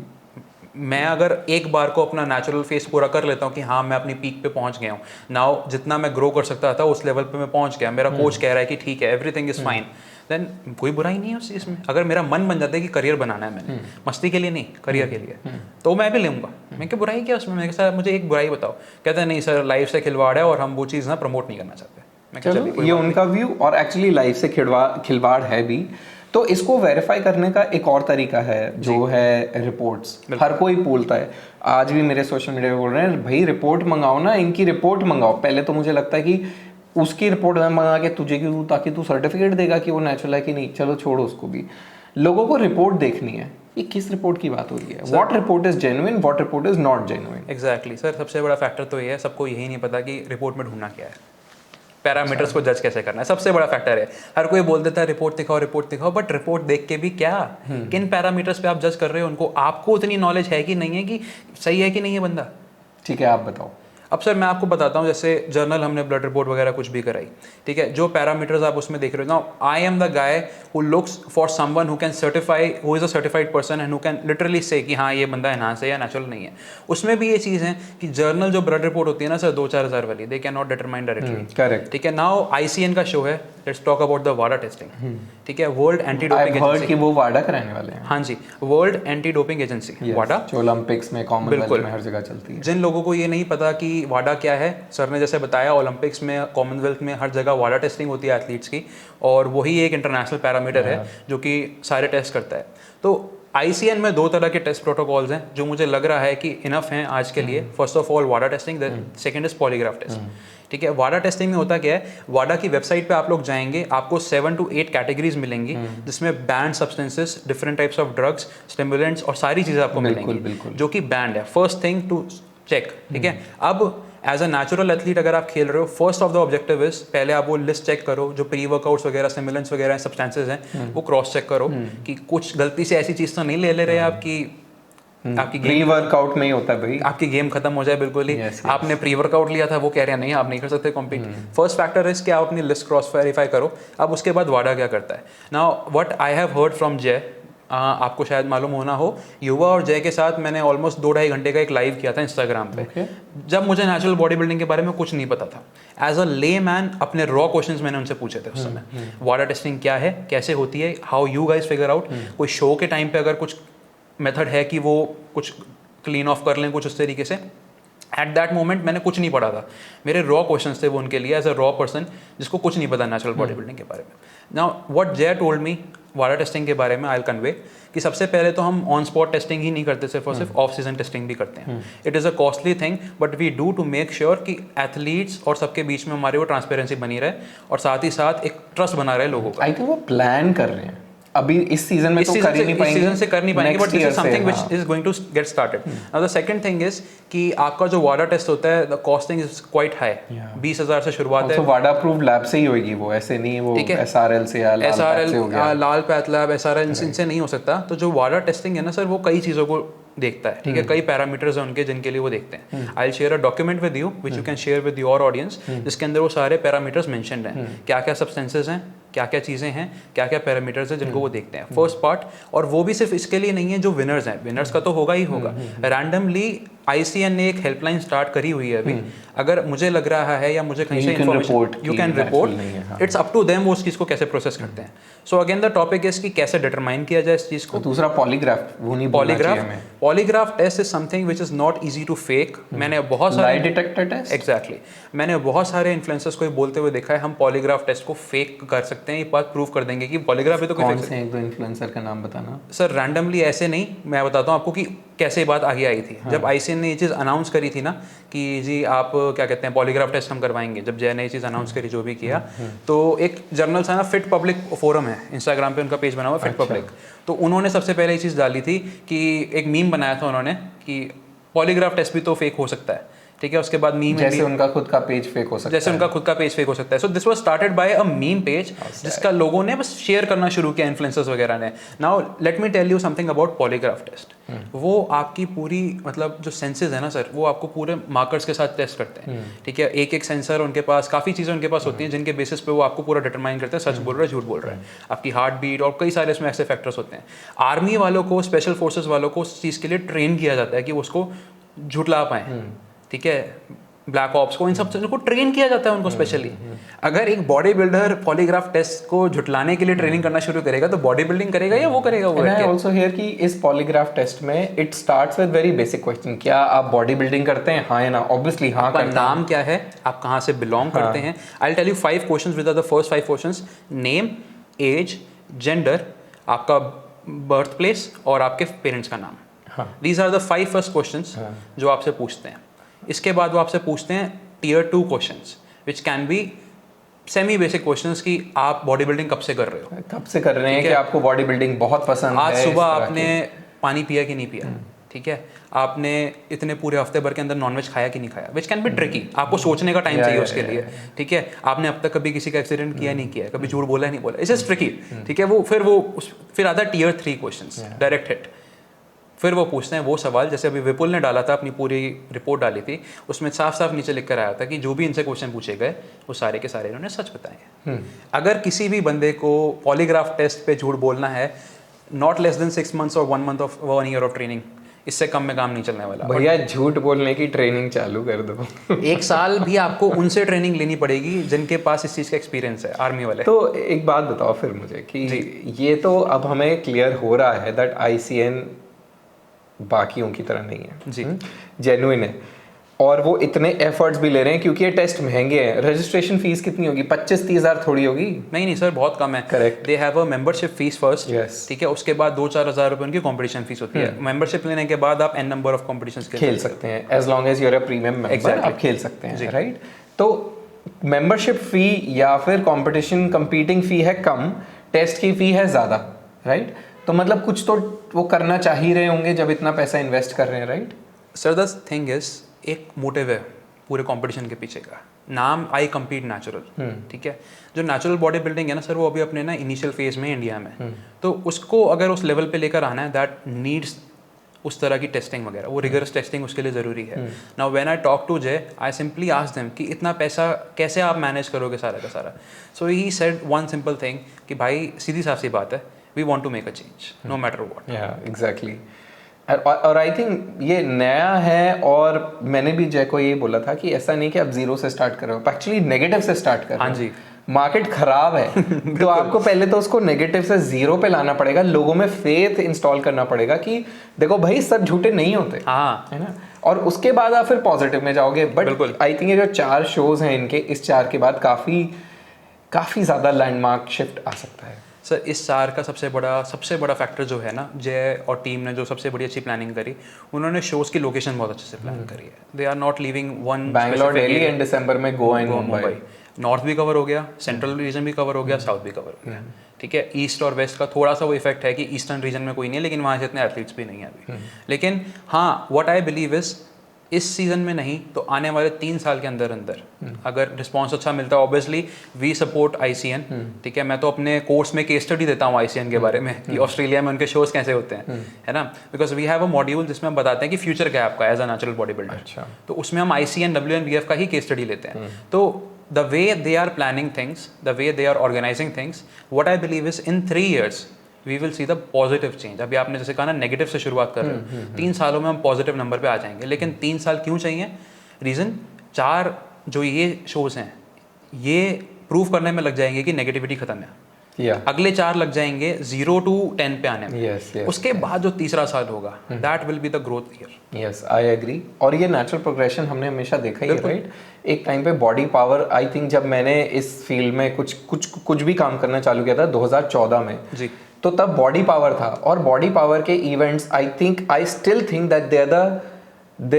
मैं अगर एक बार को अपना नेचुरल फेस पूरा कर लेता हूँ कि हाँ मैं अपनी पीक पे पहुँच गया हूँ, नाउ जितना मैं ग्रो कर सकता था उस लेवल पे मैं पहुँच गया, मेरा कोच कह रहा है कि ठीक है एवरीथिंग इज़ फाइन, देन कोई बुराई नहीं है उस चीज़ में। अगर मेरा मन बन जाता है कि करियर बनाना है, मैंने मस्ती के लिए नहीं, करियर के लिए, तो मैं भी लूँगा। मैं क्या बुराई क्या उसमें? मैं सर मुझे एक बुराई बताओ। कहते हैं नहीं सर लाइफ से खिलवाड़ है और हम वो चीज़ ना प्रमोट नहीं करना चाहते। चलो ये उनका व्यू, और एक्चुअली लाइफ से खिलवाड़ है भी। तो इसको वेरीफाई करने का एक और तरीका है जो है रिपोर्ट्स। हर कोई बोलता है, आज भी मेरे सोशल मीडिया पे बोल रहे हैं भाई रिपोर्ट मंगाओ ना, इनकी रिपोर्ट मंगाओ। पहले तो मुझे लगता है कि उसकी रिपोर्ट मंगा के तुझे क्यों, ताकि तू सर्टिफिकेट देगा कि वो नेचुरल है कि नहीं। चलो छोड़ो उसको भी, लोगों को रिपोर्ट देखनी है। ये किस रिपोर्ट की बात हो रही है? What report is genuine, what report is not genuine. Exactly sir, सबसे बड़ा फैक्टर तो ये है, सबको यही नहीं पता कि रिपोर्ट में ढूंढना क्या है, पैरामीटर्स को जज कैसे करना है, सबसे बड़ा फैक्टर है। हर कोई बोल देता है रिपोर्ट दिखाओ, बट रिपोर्ट देख के भी क्या, किन पैरामीटर्स पे आप जज कर रहे हो उनको? आपको उतनी नॉलेज है कि नहीं है कि सही है कि नहीं है बंदा? ठीक है, आप बताओ। अब सर मैं आपको बताता हूँ, जैसे जर्नल हमने ब्लड रिपोर्ट वगैरह कुछ भी कराई, ठीक है, जो पैरामीटर्स आप उसमें देख रहे हो ना, I am the guy who looks for someone who can certify, who is a certified person and who can literally से कि हाँ ये बंदा एनहांस है या नेचुरल नहीं है। उसमें भी ये चीज़ है कि जर्नल जो ब्लड रिपोर्ट होती है ना सर 2-4 हज़ार वाली, they can not determine directly. Correct, ठीक है। नाउ ICN का शो है, let's talk about the Wada testing. ठीक है, वर्ल्ड एंटी डोपिंग एजेंसी, कि वो वाडा कराने वाले हैं। हाँ जी, वर्ल्ड एंटी डोपिंग एजेंसी वाडा, जो ओलंपिक्स में, कॉमनवेल्थ में हर जगह चलती है। जिन लोगों को ये नहीं पता कि वाडा क्या है, सर ने जैसे बताया ओलंपिक्स में, कॉमनवेल्थ में हर जगह वाडा टेस्टिंग होती है एथलीट्स की, और वही एक इंटरनेशनल पैरामीटर है जो कि सारे टेस्ट करता है। तो ICN में 2 तरह के टेस्ट प्रोटोकॉल्स हैं जो मुझे लग रहा है कि इनफ हैं आज के लिए। फर्स्ट ऑफ ऑल वाडा testing, second is polygraph test. ठीक है, वाडा टेस्टिंग में होता क्या है, वाडा की वेबसाइट पे आप लोग जाएंगे, आपको 7 to 8 कैटेगरीज मिलेंगी जिसमें band substances, different types of drugs, stimulants और सारी चीज़ें आपको मिलेंगी जो कि बैंड है। फर्स्ट थिंग टू चेक, ठीक है। अब एज अ नेचुरल एथलीट अगर आप खेल रहे हो, first of the objective is पहले आप वो लिस्ट चेक करो, जो प्री वर्कआउट्स वगैरह, स्टिमुलेंट्स वगैरह सब्सटेंसेस हैं वो क्रॉस चेक करो कि कुछ गलती से ऐसी चीज़ तो नहीं ले रहे आपकी प्री वर्कआउट में ही होता है भाई, आपकी गेम खत्म हो जाए बिल्कुल ही। आपने प्री वर्कआउट लिया था, वो कह रहे हैं नहीं आप नहीं कर सकते कॉम्पीट। फर्स्ट फैक्टर इज कि आप अपनी लिस्ट क्रॉस वेरीफाई करो। अब उसके बाद वाडा क्या करता है, now what I have heard from जय, आपको शायद मालूम होना हो, युवा और जय के साथ मैंने ऑलमोस्ट 2-2.5 घंटे का एक लाइव किया था इंस्टाग्राम पे, जब मुझे नेचुरल बॉडी बिल्डिंग के बारे में कुछ नहीं पता था। एज अ ले मैन अपने रॉ क्वेश्चंस मैंने उनसे पूछे थे उस समय, वाडा टेस्टिंग क्या है, कैसे होती है, how you guys figure out, कोई शो के टाइम पे अगर कुछ मेथड है कि वो कुछ क्लीन ऑफ कर लें कुछ उस तरीके से। एट दैट मोमेंट मैंने कुछ नहीं पढ़ा था, मेरे रॉ क्वेश्चंस थे वो उनके लिए, एज अ रॉ पर्सन जिसको कुछ नहीं पता नेचुरल बॉडी बिल्डिंग के बारे में। नाउ व्हाट जय टोल्ड मी वाडा टेस्टिंग के बारे में, आई विल कन्वे कि सबसे पहले तो हम ऑन स्पॉट टेस्टिंग ही नहीं करते सिर्फ और सिर्फ, ऑफ सीजन टेस्टिंग भी करते हैं। It is a costly thing but we do to make sure कि एथलीट्स और सबके बीच में हमारे वो ट्रांसपेरेंसी बनी रहे और साथ ही साथ एक ट्रस्ट बना रहे लोगों का। आई थिंक वो प्लान कर रहे हैं अभी इस सीजन में, तो कर ही नहीं पाएंगे, इस सीजन से कर नहीं पाएंगे, but this is something which is going to get started. Now the second thing is कि आपका जो वाडा टेस्ट होता है, the costing is quite high, 20,000 से शुरुआत है। तो वाडा अप्रूव्ड लैब से ही होगी वो, ऐसे नहीं वो SRL से या लाल पैथ लैब, SRL इनसे नहीं हो सकता। तो जो वाडा टेस्टिंग है ना सर, वो कई चीज़ों को देखता है, ठीक है, कई पैरामीटर्स हैं उनके जिनके लिए वो देखते हैं। I will share a document with you which you can share with your audience, जिसके अंदर वो सारे पैरामीटर्स मेंशन्ड हैं, क्या क्या सब्सटेंसेस हैं, क्या क्या चीज़ें हैं, क्या क्या पैरामीटर्स हैं जिनको वो देखते हैं, फर्स्ट पार्ट। और वो भी सिर्फ इसके लिए नहीं है जो विनर्स हैं, विनर्स का तो होगा ही होगा। रैंडमली ICN ने एक हेल्पलाइन स्टार्ट करी हुई है अभी, अगर मुझे लग रहा है या मुझे कहीं से information, you can report, it's up to them वो उस चीज़ को कैसे प्रोसेस करते हैं। So again the topic is कि कैसे डिटरमाइन किया जाए इस चीज़ को। दूसरा polygraph test is something which is not easy to fake. मैंने बहुत सारे डिटेक्टर टेस्ट, एग्जैक्टली, मैंने बहुत सारे इन्फ्लुएंसर्स को बोलते हुए देखा है हम पॉलीग्राफ टेस्ट को फेक कर सकते हैं, ये बात प्रूव कर देंगे कि पॉलीग्राफ है तो कौन से एक दो इन्फ्लुएंसर का नाम बताना सर। रैंडमली ऐसे नहीं, मैं बताता हूँ आपको कि कैसे बात आगे आई थी। जब ICN ने ये चीज़ अनाउंस करी थी ना कि जी आप क्या कहते हैं पॉलीग्राफ टेस्ट हम करवाएंगे, जब जय ने ये चीज़ अनाउंस करी, जो भी किया, तो एक जर्नल था ना, फिट पब्लिक फोरम है, इंस्टाग्राम पे उनका पेज बना हुआ फिट पब्लिक, तो उन्होंने सबसे पहले ये चीज़ डाली थी कि एक मीम बनाया था उन्होंने कि पॉलीग्राफ टेस्ट भी तो फेक हो सकता है, ठीक है। उसके बाद मीम, जैसे उनका खुद का पेज फेक हो सकता है, जैसे उनका खुद का पेज फेक हो सकता है। So this was started by a meme page जिसका लोगों ने बस शेयर करना शुरू किया, इन्फ्लुएंसर्स वगैरह ने। Now let me tell you something about polygraph test. वो आपकी पूरी मतलब जो सेंसेस है ना सर, वो आपको पूरे मार्कर्स के साथ टेस्ट करते हैं, ठीक है। एक एक सेंसर उनके पास, काफ़ी चीज़ें उनके पास होती हैं जिनके बेसिस पे वो आपको पूरा डिटरमाइन करते हैं सच बोल रहा है झूठ बोल रहा है, आपकी हार्ट बीट और कई सारे इसमें ऐसे फैक्टर्स होते हैं। आर्मी वालों को, स्पेशल फोर्सेस वालों को उस चीज़ के लिए ट्रेन किया जाता है कि वो उसको झुटला पाएँ, ठीक है। ब्लैक ऑप्स को, इन सब चीज़ों को ट्रेन किया जाता है उनको स्पेशली। अगर एक बॉडी बिल्डर पॉलीग्राफ टेस्ट को झुटलाने के लिए ट्रेनिंग करना शुरू करेगा तो बॉडी बिल्डिंग करेगा या वो करेगा वो? आई आल्सो हियर कि इस पॉलीग्राफ टेस्ट में it starts with very basic question, क्या आप बॉडी बिल्डिंग करते हैं? हाँ या ना? ऑब्वियसली हाँ करते हैं। नाम क्या है, आप कहाँ से बिलोंग करते हैं? I will tell you 5 questions with the first 5 questions, name, age, gender, आपका बर्थ प्लेस और आपके पेरेंट्स का नाम। These are the 5 first questions जो आपसे पूछते हैं। इसके बाद वो आपसे पूछते हैं tier 2 questions which can be semi basic questions कि आप बॉडी बिल्डिंग कब से कर रहे हो, कब से कर रहे हैं, कि आपको बॉडी बिल्डिंग बहुत पसंद है, आज सुबह आपने पानी पिया कि नहीं पिया, ठीक है, आपने इतने पूरे हफ्ते भर के अंदर नॉनवेज खाया कि नहीं खाया, विच कैन बी ट्रिकी, आपको सोचने का टाइम चाहिए उसके लिए, ठीक है। आपने अब तक कभी किसी का एक्सीडेंट किया नहीं किया, कभी झूठ बोला नहीं बोला, इट्स जस्ट ट्रिकी, ठीक है। फिर आता है टियर 3 क्वेश्चंस, डायरेक्ट हिट। फिर वो पूछते हैं वो सवाल जैसे अभी विपुल ने डाला था, अपनी पूरी रिपोर्ट डाली थी, उसमें साफ साफ नीचे लिख कर आया था कि जो भी इनसे क्वेश्चन पूछे गए वो सारे के सारे इन्होंने सच बताए। अगर किसी भी बंदे को पॉलीग्राफ टेस्ट पे झूठ बोलना है, नॉट लेस देन 6 months और 1 year ऑफ ट्रेनिंग, इससे कम में काम नहीं चलने वाला। भैया झूठ बोलने की ट्रेनिंग चालू कर दो। 1 साल भी आपको उनसे ट्रेनिंग लेनी पड़ेगी जिनके पास इस चीज़ का एक्सपीरियंस है, आर्मी वाले। तो एक बात बताओ फिर मुझे कि ये तो अब हमें क्लियर हो रहा है दैट ICN बाकियों की तरह नहीं है जी, जेन्युइन है, और वो इतने एफर्ट्स भी ले रहे हैं क्योंकि ये टेस्ट महंगे हैं। रजिस्ट्रेशन फीस कितनी होगी? 25-30 हज़ार थोड़ी होगी? नहीं सर, बहुत कम है। Correct. They have a membership fees first, ठीक है, उसके बाद 2-4 हज़ार रुपए उनकी कंपटीशन फीस होती है। मेंबरशिप लेने के बाद आप n नंबर ऑफ कॉम्पिटिशन्स खेल सकते हैं, as long as you are a premium member आप खेल सकते हैं, राइट। तो मेंबरशिप फी या फिर कंपटीशन कंपीटिंग फी है कम, टेस्ट की फी है ज़्यादा, राइट। तो मतलब कुछ तो वो करना चाह ही रहे होंगे जब इतना पैसा इन्वेस्ट कर रहे हैं, right. Sir the thing is, एक मोटिव है पूरे कंपटीशन के पीछे का, नाम आई कम्पीट नेचुरल, ठीक है। जो नेचुरल बॉडी बिल्डिंग है ना सर, वो अभी अपने ना इनिशियल फेज में इंडिया में, तो उसको अगर उस लेवल पे लेकर आना है, दैट नीड्स उस तरह की टेस्टिंग वगैरह, वो रिगरस टेस्टिंग उसके लिए ज़रूरी है। Now when I talk to Jay, I simply asked them कि इतना पैसा कैसे आप मैनेज करोगे सारा का सारा। So he said one simple thing कि भाई सीधी साफ सी बात है, we want to make a change no matter what. या एग्जैक्टली। और आई थिंक ये नया है, और मैंने भी जय को ये बोला था कि ऐसा नहीं कि आप जीरो से स्टार्ट कर रहे हो, एक्चुअली नेगेटिव से स्टार्ट कर रहे हो। हाँ जी, मार्केट खराब है तो आपको पहले तो उसको नेगेटिव से जीरो पे लाना पड़ेगा, लोगों में फेथ इंस्टॉल करना पड़ेगा कि देखो भाई सब झूठे नहीं होते, हाँ, है ना। और उसके बाद आप फिर पॉजिटिव में जाओगे। बट आई थिंक ये जो 4 शोज हैं इनके, इस 4 के बाद काफी ज्यादा लैंडमार्क शिफ्ट आ सकता है। सर इस 4 का सबसे बड़ा फैक्टर जो है ना, जय और टीम ने जो सबसे बड़ी अच्छी प्लानिंग करी, उन्होंने शोज की लोकेशन बहुत अच्छे से प्लान करी है। They are not living one Bangalore, Delhi and दिसंबर में गोवा एंड मुंबई। नॉर्थ भी कवर हो गया, सेंट्रल रीजन भी कवर हो गया, साउथ भी कवर हो गया, ठीक है। ईस्ट और वेस्ट का थोड़ा सा वो इफेक्ट है कि ईस्टर्न रीजन में कोई नहीं है, लेकिन वहाँ से इतने एथलीट्स भी नहीं है अभी। लेकिन हाँ, व्हाट आई बिलीव इज, इस सीजन में नहीं तो आने वाले 3 साल के अंदर अगर रिस्पॉन्स अच्छा मिलता है, ऑब्वियसली वी सपोर्ट ICN, ठीक है। मैं तो अपने कोर्स में केस स्टडी देता हूँ ICN के बारे में कि ऑस्ट्रेलिया में उनके शोज कैसे होते हैं, है ना। Because we have a module जिसमें हम बताते हैं कि फ्यूचर क्या है आपका as a natural body builder. तो उसमें हम ICN WNBF का ही केस स्टडी लेते हैं। तो the way they are planning things, the way they are organizing things, what I believe is in 3 years we will see the positive change. अभी आपने जैसे कहा ना नेगेटिव से शुरुआत कर रहे हो, 3 सालों में हम पॉजिटिव नंबर पे आ जाएंगे. लेकिन 3 साल क्यों चाहिए? रीज़न 4 जो ये शोज़ हैं ये प्रूव करने में लग जाएंगे कि नेगेटिविटी खत्म है. अगले 4 लग जाएंगे 0 to 10 पे आने में. उसके बाद जो तीसरा साल होगा that will be the growth year. Yes, I agree. और ये नेचुरल प्रोग्रेशन हमने हमेशा देखा ही है, राइट? एक टाइम पे बॉडी पावर, आई थिंक जब मैंने इस फील्ड में कुछ भी काम करना चालू किया था 2014 में जी, तो तब बॉडी पावर था. और बॉडी पावर के events I still think that they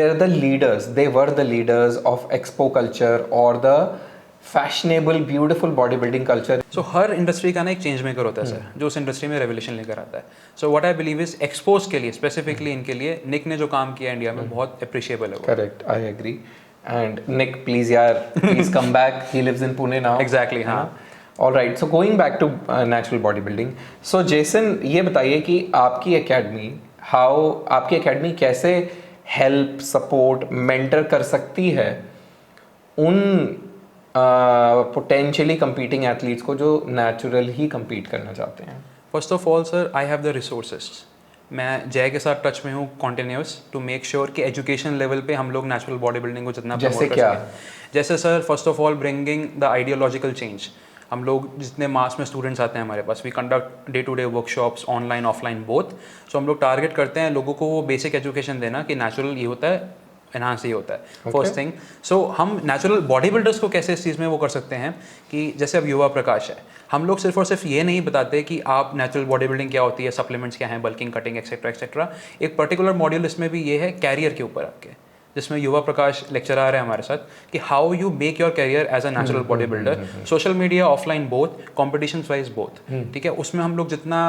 are the leaders, they were the leaders of expo culture और the fashionable beautiful body building culture. So हर इंडस्ट्री का ना एक चेंज मेकर होता है सर, जो उस इंडस्ट्री में रेवोल्यूशन लेकर आता है. So what I believe is expose के लिए स्पेसिफिकली इनके लिए निक ने जो काम किया इंडिया में बहुत अप्रिशिएबल है. Correct, I agree. And Nick please यार, please come back. He lives in Pune now. Exactly, हाँ. All right, so going back to natural body building. So Jason, ये बताइए कि आपकी एकेडमी कैसे हेल्प, सपोर्ट, मेंटर कर सकती है उन पोटेंशियली कंपीटिंग एथलीट्स को जो नेचुरल ही compete करना चाहते हैं. First of all sir, I have the resources. मैं जय के साथ टच में हूँ कॉन्टिन्यूस टू मेक श्योर कि एजुकेशन लेवल पे हम लोग नेचुरल बॉडी बिल्डिंग को जितना जैसे क्या? जैसे sir, first of all bringing the ideological change. हम लोग जितने मास में स्टूडेंट्स आते हैं हमारे पास, we conduct day to day workshops online offline both. So हम लोग टारगेट करते हैं लोगों को वो बेसिक एजुकेशन देना कि नेचुरल ये होता है, एनहांस ये होता है. First thing. सो हम नेचुरल बॉडी बिल्डर्स को कैसे इस चीज़ में वो कर सकते हैं कि जैसे अब युवा प्रकाश है, हम लोग सिर्फ और सिर्फ ये नहीं बताते कि आप नेचुरल बॉडी बिल्डिंग क्या होती है, सप्लीमेंट्स क्या हैं, बल्किंग, कटिंग, एक्सेट्रा एक्सेट्रा. एक पर्टिकुलर मॉड्यूल इसमें भी ये है कैरियर के ऊपर आपके, जिसमें युवा प्रकाश लेक्चर आ रहे हैं हमारे साथ कि how you make your career as a natural body builder, social media, offline both, competition wise both. ठीक है, उसमें हम लोग जितना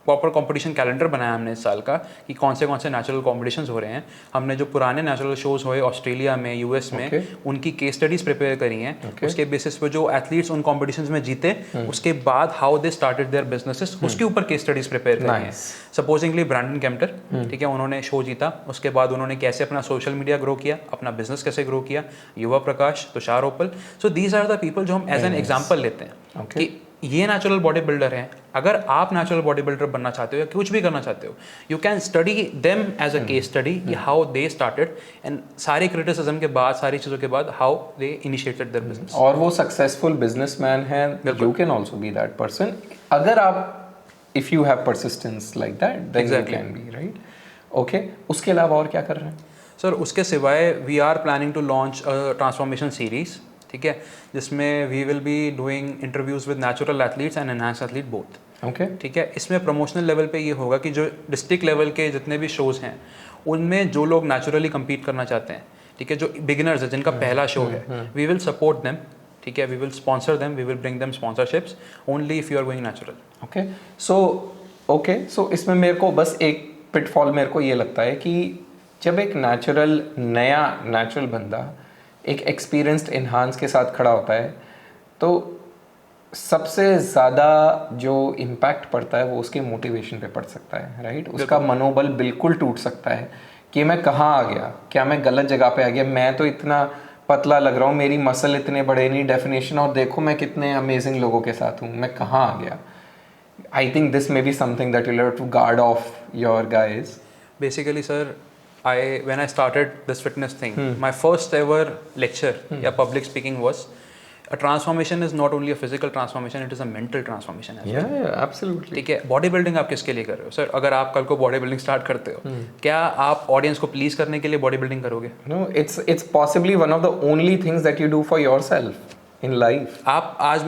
प्रॉपर कंपटीशन कैलेंडर बनाया हमने इस साल का कि कौन से नेचुरल कॉम्पिटिशन्स हो रहे हैं. हमने जो पुराने नेचुरल शोज हुए ऑस्ट्रेलिया में, यूएस में, उनकी केस स्टडीज प्रिपेयर करी हैं. उसके बेसिस पे जो एथलीट्स उन कॉम्पिटिशन्स में जीते, उसके बाद how they started their businesses, उसके ऊपर केस स्टडीज प्रिपेयर करी हैं. सपोजिंगली ब्रैंडन केम्प्टर, ठीक है, उन्होंने शो जीता. उसके बाद उन्होंने कैसे अपना सोशल मीडिया ग्रो किया, अपना बिजनेस कैसे ग्रो किया. Yuva Prakash, Tushar Opal. So these are the people जो हम एज एन एग्जाम्पल लेते हैं कि ये नेचुरल बॉडी बिल्डर हैं. अगर आप नेचुरल बॉडी बिल्डर बनना चाहते हो या कुछ भी करना चाहते हो, you can study them as a case study कि हाउ दे स्टार्टेड एंड सारे क्रिटिसिज्म के बाद, सारी चीज़ों के बाद how they initiated their business. और वो सक्सेसफुल बिजनेसमैन हैं, you can also be that person अगर आप, if you have persistence like that, then you can be, right? Okay, उसके अलावा और क्या कर रहे हैं सर? उसके सिवाय we are planning to launch a transformation series, ठीक है, जिसमें we will be doing interviews with natural athletes and enhance athlete both. Okay, ठीक है. इसमें प्रमोशनल लेवल पे ये होगा कि जो डिस्ट्रिक्ट लेवल के जितने भी शोज हैं उनमें जो लोग नेचुरली compete करना चाहते हैं, ठीक है, जो बिगिनर्स है, जिनका पहला शो है, वी विल सपोर्ट देम. ठीक है, we will sponsor them, we will bring them sponsorships only if you are going natural. Okay, so इसमें मेरे को बस एक पिटफॉल मेरे को ये लगता है कि जब एक नया नेचुरल बंदा एक एक्सपीरियंस्ड एनहांस के साथ खड़ा होता है तो सबसे ज़्यादा जो इम्पैक्ट पड़ता है वो उसके मोटिवेशन पे पड़ सकता है, राइट? उसका मनोबल बिल्कुल टूट सकता है कि मैं कहाँ आ गया, क्या मैं गलत जगह पे आ गया, मैं तो इतना पतला लग रहा हूँ, मेरी मसल इतने बड़े नहीं, डेफिनेशन, और देखो मैं कितने अमेजिंग लोगों के साथ हूँ, मैं कहाँ आ गया. I think this may be something that you'll have to guard off your guys. Basically sir, when I started this fitness thing, my first ever lecture या public speaking was a transformation is not only a physical transformation, it is a mental transformation as well. Yeah, absolutely. ठीक है, body building आप किसके लिए कर रहे हो sir? अगर आप कल को बॉडी बिल्डिंग स्टार्ट करते हो, क्या आप ऑडियंस को प्लीज करने के लिए बॉडी बिल्डिंग करोगे? No, it's possibly one of the only things that you do for yourself in life. आप आज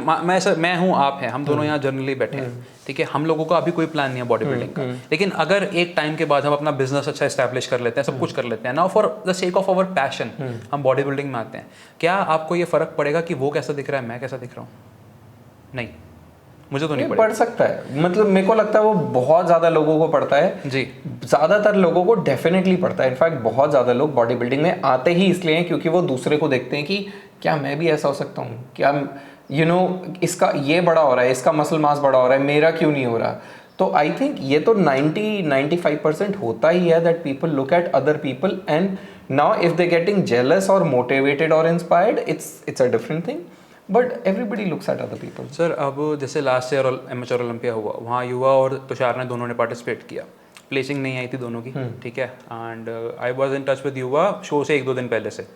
मैं हूँ, आप हैं, हम दोनों यहाँ जनरली बैठे हैं, ठीक है, हम लोगों का अभी कोई प्लान नहीं है बॉडी बिल्डिंग का, लेकिन अगर एक टाइम के बाद हम अपना बिजनेस अच्छा एस्टैब्लिश कर लेते हैं, सब कुछ कर लेते हैं, now for the sake of our passion हम बॉडी बिल्डिंग में आते हैं, क्या आपको ये फर्क पड़ेगा कि वो कैसा दिख रहा है, मैं कैसा दिख रहा हूँ? नहीं, मुझे तो नहीं पड़ सकता है. मतलब मेरे को लगता है वो बहुत ज़्यादा लोगों को पड़ता है जी, ज़्यादातर लोगों को डेफिनेटली पड़ता है. इनफैक्ट बहुत ज़्यादा लोग बॉडी बिल्डिंग में आते ही इसलिए हैं क्योंकि वो दूसरे को देखते हैं कि क्या मैं भी ऐसा हो सकता हूँ, क्या इसका ये बड़ा हो रहा है, इसका मसल मास बड़ा हो रहा है, मेरा क्यों नहीं हो रहा. तो आई थिंक ये तो 90-95% होता ही है that people look at other people and Now if they're getting jealous or motivated or inspired, it's a different thing, but everybody looks at other people. Sir अब जैसे लास्ट ईयर एमेच्योर ओलंपिया हुआ, वहाँ युवा और तुषार ने दोनों ने participate किया, प्लेसिंग नहीं आई थी दोनों की, ठीक है, and I was in touch with युवा शो से 1-2 दिन पहले से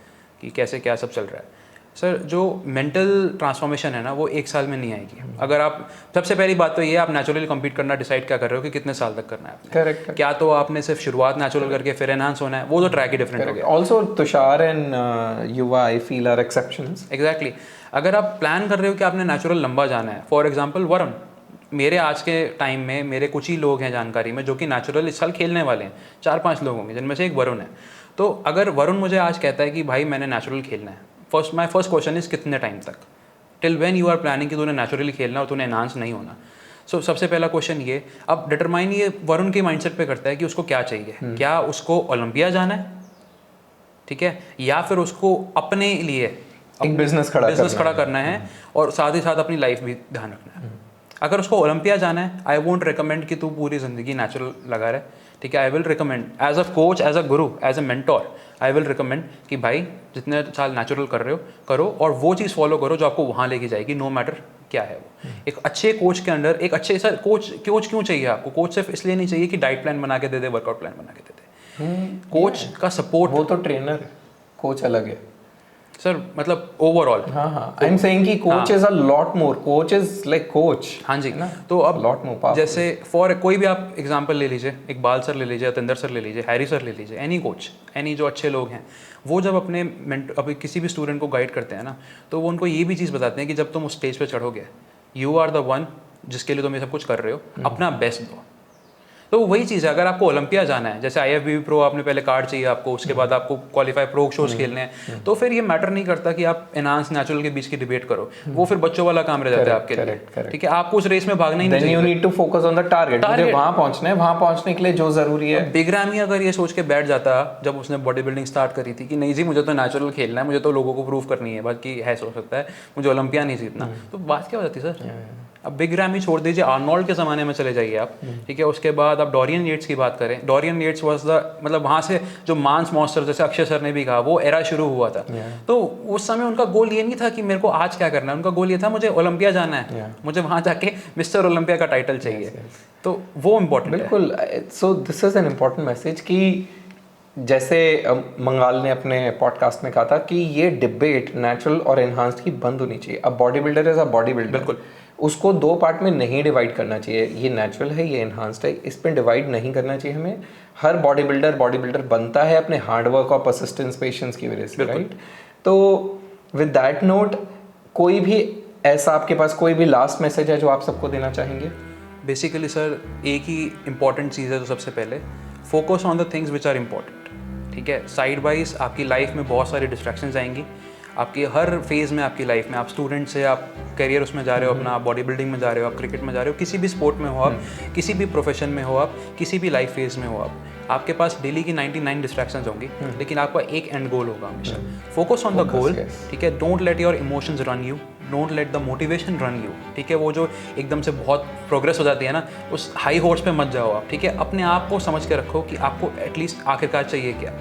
कि कैसे क्या सब चल रहा है। सर जो मेंटल ट्रांसफॉर्मेशन है ना वो 1 साल में नहीं आएगी। अगर आप, सबसे पहली बात तो ये है, आप नेचुरली कम्पीट करना डिसाइड क्या कर रहे हो कि कितने साल तक करना है आपने। करेक्ट। क्या तो आपने सिर्फ शुरुआत नेचुरल करके फिर एनहांस होना है, वो तो ट्रैक ही डिफरेंट हो गया। Also Tushar and Yuva I feel are exceptions. Exactly. अगर आप प्लान कर रहे हो कि आपने नेचुरल लंबा जाना है, फॉर एग्जाम्पल वरुण, मेरे आज के टाइम में मेरे कुछ ही लोग हैं जानकारी में जो कि नेचुरल इस साल खेलने वाले हैं, 4-5 लोग होंगे जिनमें से एक वरुण है। तो अगर वरुण मुझे आज कहता है कि भाई मैंने नेचुरल खेलना है, माई फर्स्ट क्वेश्चन इज कितने टाइम तक, till when you are planning कि तूने नेचुरली खेलना और तूने एनहांस नहीं होना। सो सबसे पहला क्वेश्चन ये, अब डिटरमाइन ये वरुण के माइंडसेट पे करता है कि उसको क्या चाहिए, क्या उसको ओलंपिया जाना है, ठीक है, या फिर उसको अपने लिए एक बिजनेस खड़ा करना है और साथ ही साथ अपनी लाइफ भी ध्यान रखना है। अगर उसको ओलंपिया जाना है, आई वोंट रिकमेंड कि तू पूरी ज़िंदगी नेचुरल लगा रहे, ठीक है, I will recommend as a coach, as a guru, as a mentor, I will recommend कि भाई जितने साल नेचुरल कर रहे हो करो और वो चीज़ फॉलो करो जो आपको वहाँ लेके जाएगी, नो मैटर क्या है वो। एक अच्छे कोच के अंडर, एक अच्छे सर कोच क्यों चाहिए आपको? कोच सिर्फ इसलिए नहीं चाहिए कि डाइट प्लान बना के दे दे, वर्कआउट प्लान बना के दे दे। कोच का सपोर्ट, वो तो ट्रेनर, कोच अलग है सर, मतलब ओवरऑल। हाँ, आई एम सेइंग कि coach is a lot more, coach is like coach. हाँ जी, तो अब लॉट मोर, जैसे फॉर कोई भी आप एग्जांपल ले लीजिए, इकबाल सर ले लीजिए, अतिंदर सर ले लीजिए, हैरी सर ले लीजिए, एनी कोच, एनी जो अच्छे लोग हैं, वो जब अभी किसी भी स्टूडेंट को गाइड करते हैं ना, तो वो उनको ये भी चीज़ बताते हैं कि जब तुम उस स्टेज पे चढ़ोगे, यू आर द वन जिसके लिए तुम ये सब कुछ कर रहे हो, अपना बेस्ट दो। तो वही चीज़ है, अगर आपको ओलंपिया जाना है, जैसे IFBB प्रो आपने पहले कार्ड चाहिए आपको, उसके बाद आपको क्वालिफाई प्रो शोज खेलने हैं, तो फिर ये मैटर नहीं करता कि आप एनहांस नेचुरल के बीच की डिबेट करो, वो फिर बच्चों वाला काम रह जाता है आपके लिए, ठीक है, आपको उस रेस में भागना ही नहीं चाहिए। You need to focus on the target, मुझे वहां पहुंचना है, वहां पहुंचने के लिए जो जरूरी है। बिग रैमी अगर ये सोच के बैठ जाता जब उसने बॉडी बिल्डिंग स्टार्ट करी थी कि नहीं जी मुझे तो नेचुरल खेलना है, मुझे तो लोगों को प्रूव करनी है, बाकी है हो सकता है मुझे ओलंपिया नहीं जीतना, तो बात क्या हो जाती सर? अब बिग रैमी छोड़ दीजिए, आर्नोल्ड के ज़माने में चले जाइए आप, ठीक है, उसके बाद आप डोरियन येट्स की बात करें, डोरियन येट्स वाज द, मतलब वहाँ से जो मांस मॉन्स्टर, जैसे अक्षय सर ने भी कहा, वो एरा शुरू हुआ था। तो उस समय उनका गोल ये नहीं था कि मेरे को आज क्या करना है, उनका गोल ये था मुझे ओलंपिया जाना है, मुझे वहाँ जाके मिस्टर ओलंपिया का टाइटल चाहिए, तो वो इम्पोर्टेंट है। बिल्कुल। So this is an important message कि जैसे मंगाल ने अपने पॉडकास्ट में कहा था कि ये डिबेट नेचुरल और एनहांस्ड की बंद होनी चाहिए। अब body builder is a body builder, बिल्कुल, उसको 2 पार्ट में नहीं डिवाइड करना चाहिए, ये नेचुरल है, ये एनहांस्ड है, इस पर डिवाइड नहीं करना चाहिए हमें। हर बॉडी बिल्डर बनता है अपने हार्डवर्क और परसिस्टेंस, पेशेंस की वजह से, राइट? तो विद दैट नोट, कोई भी ऐसा आपके पास कोई भी लास्ट मैसेज है जो आप सबको देना चाहेंगे? बेसिकली सर एक ही इंपॉर्टेंट चीज़ है, तो सबसे पहले focus on the things which are important, ठीक है। साइड वाइज आपकी लाइफ में बहुत सारी डिस्ट्रैक्शंस आएंगी, आपकी हर फेज़ में आपकी लाइफ में, आप स्टूडेंट से आप करियर उसमें जा रहे हो अपना, बॉडी बिल्डिंग में जा रहे हो, आप क्रिकेट में जा रहे हो, किसी भी स्पोर्ट में हो आप, किसी भी प्रोफेशन में हो आप, किसी भी लाइफ फेज़ में हो आप, आपके पास डेली की 99 डिस्ट्रैक्शंस होंगी, लेकिन आपका एक एंड गोल होगा हमेशा। फोकस ऑन द गोल, ठीक है। Don't let your emotions run you, don't let the motivation run you, ठीक है। वो जो एकदम से बहुत प्रोग्रेस हो जाती है ना, उस हाई हॉर्स पे मत जाओ आप, ठीक है। अपने आप को समझ के रखो कि आपको एटलीस्ट आखिरकार चाहिए क्या।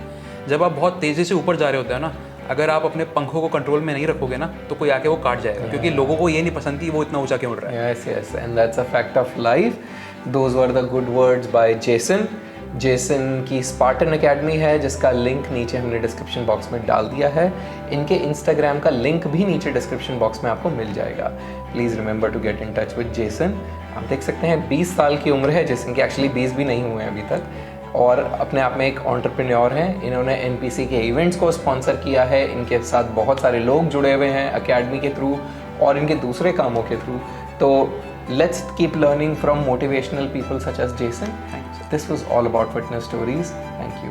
जब आप बहुत तेज़ी से ऊपर जा रहे होते हैं ना, अगर आप अपने पंखों को कंट्रोल में नहीं रखोगे ना, तो कोई आके वो काट जाएगा, क्योंकि लोगों को ये नहीं पसंद कि वो इतना ऊंचा क्यों उड़ रहा है। Yes yes, and that's a fact of life. Those were the good words by Jason. Jason की स्पार्टन एकेडमी है, जिसका लिंक नीचे हमने डिस्क्रिप्शन बॉक्स में डाल दिया है। इनके इंस्टाग्राम का लिंक भी नीचे डिस्क्रिप्शन बॉक्स में आपको मिल जाएगा। Please remember to get in touch with Jason. आप देख सकते हैं 20 साल की उम्र है जेसन की, एक्चुअली 20 भी नहीं हुए हैं अभी तक, और अपने आप में एक एंटरप्रेन्योर हैं। इन्होंने NPC के इवेंट्स को स्पॉन्सर किया है, इनके साथ बहुत सारे लोग जुड़े हुए हैं एकेडमी के थ्रू और इनके दूसरे कामों के थ्रू। तो let's keep learning from motivational people such as Jason. This was all about fitness stories. Thank you.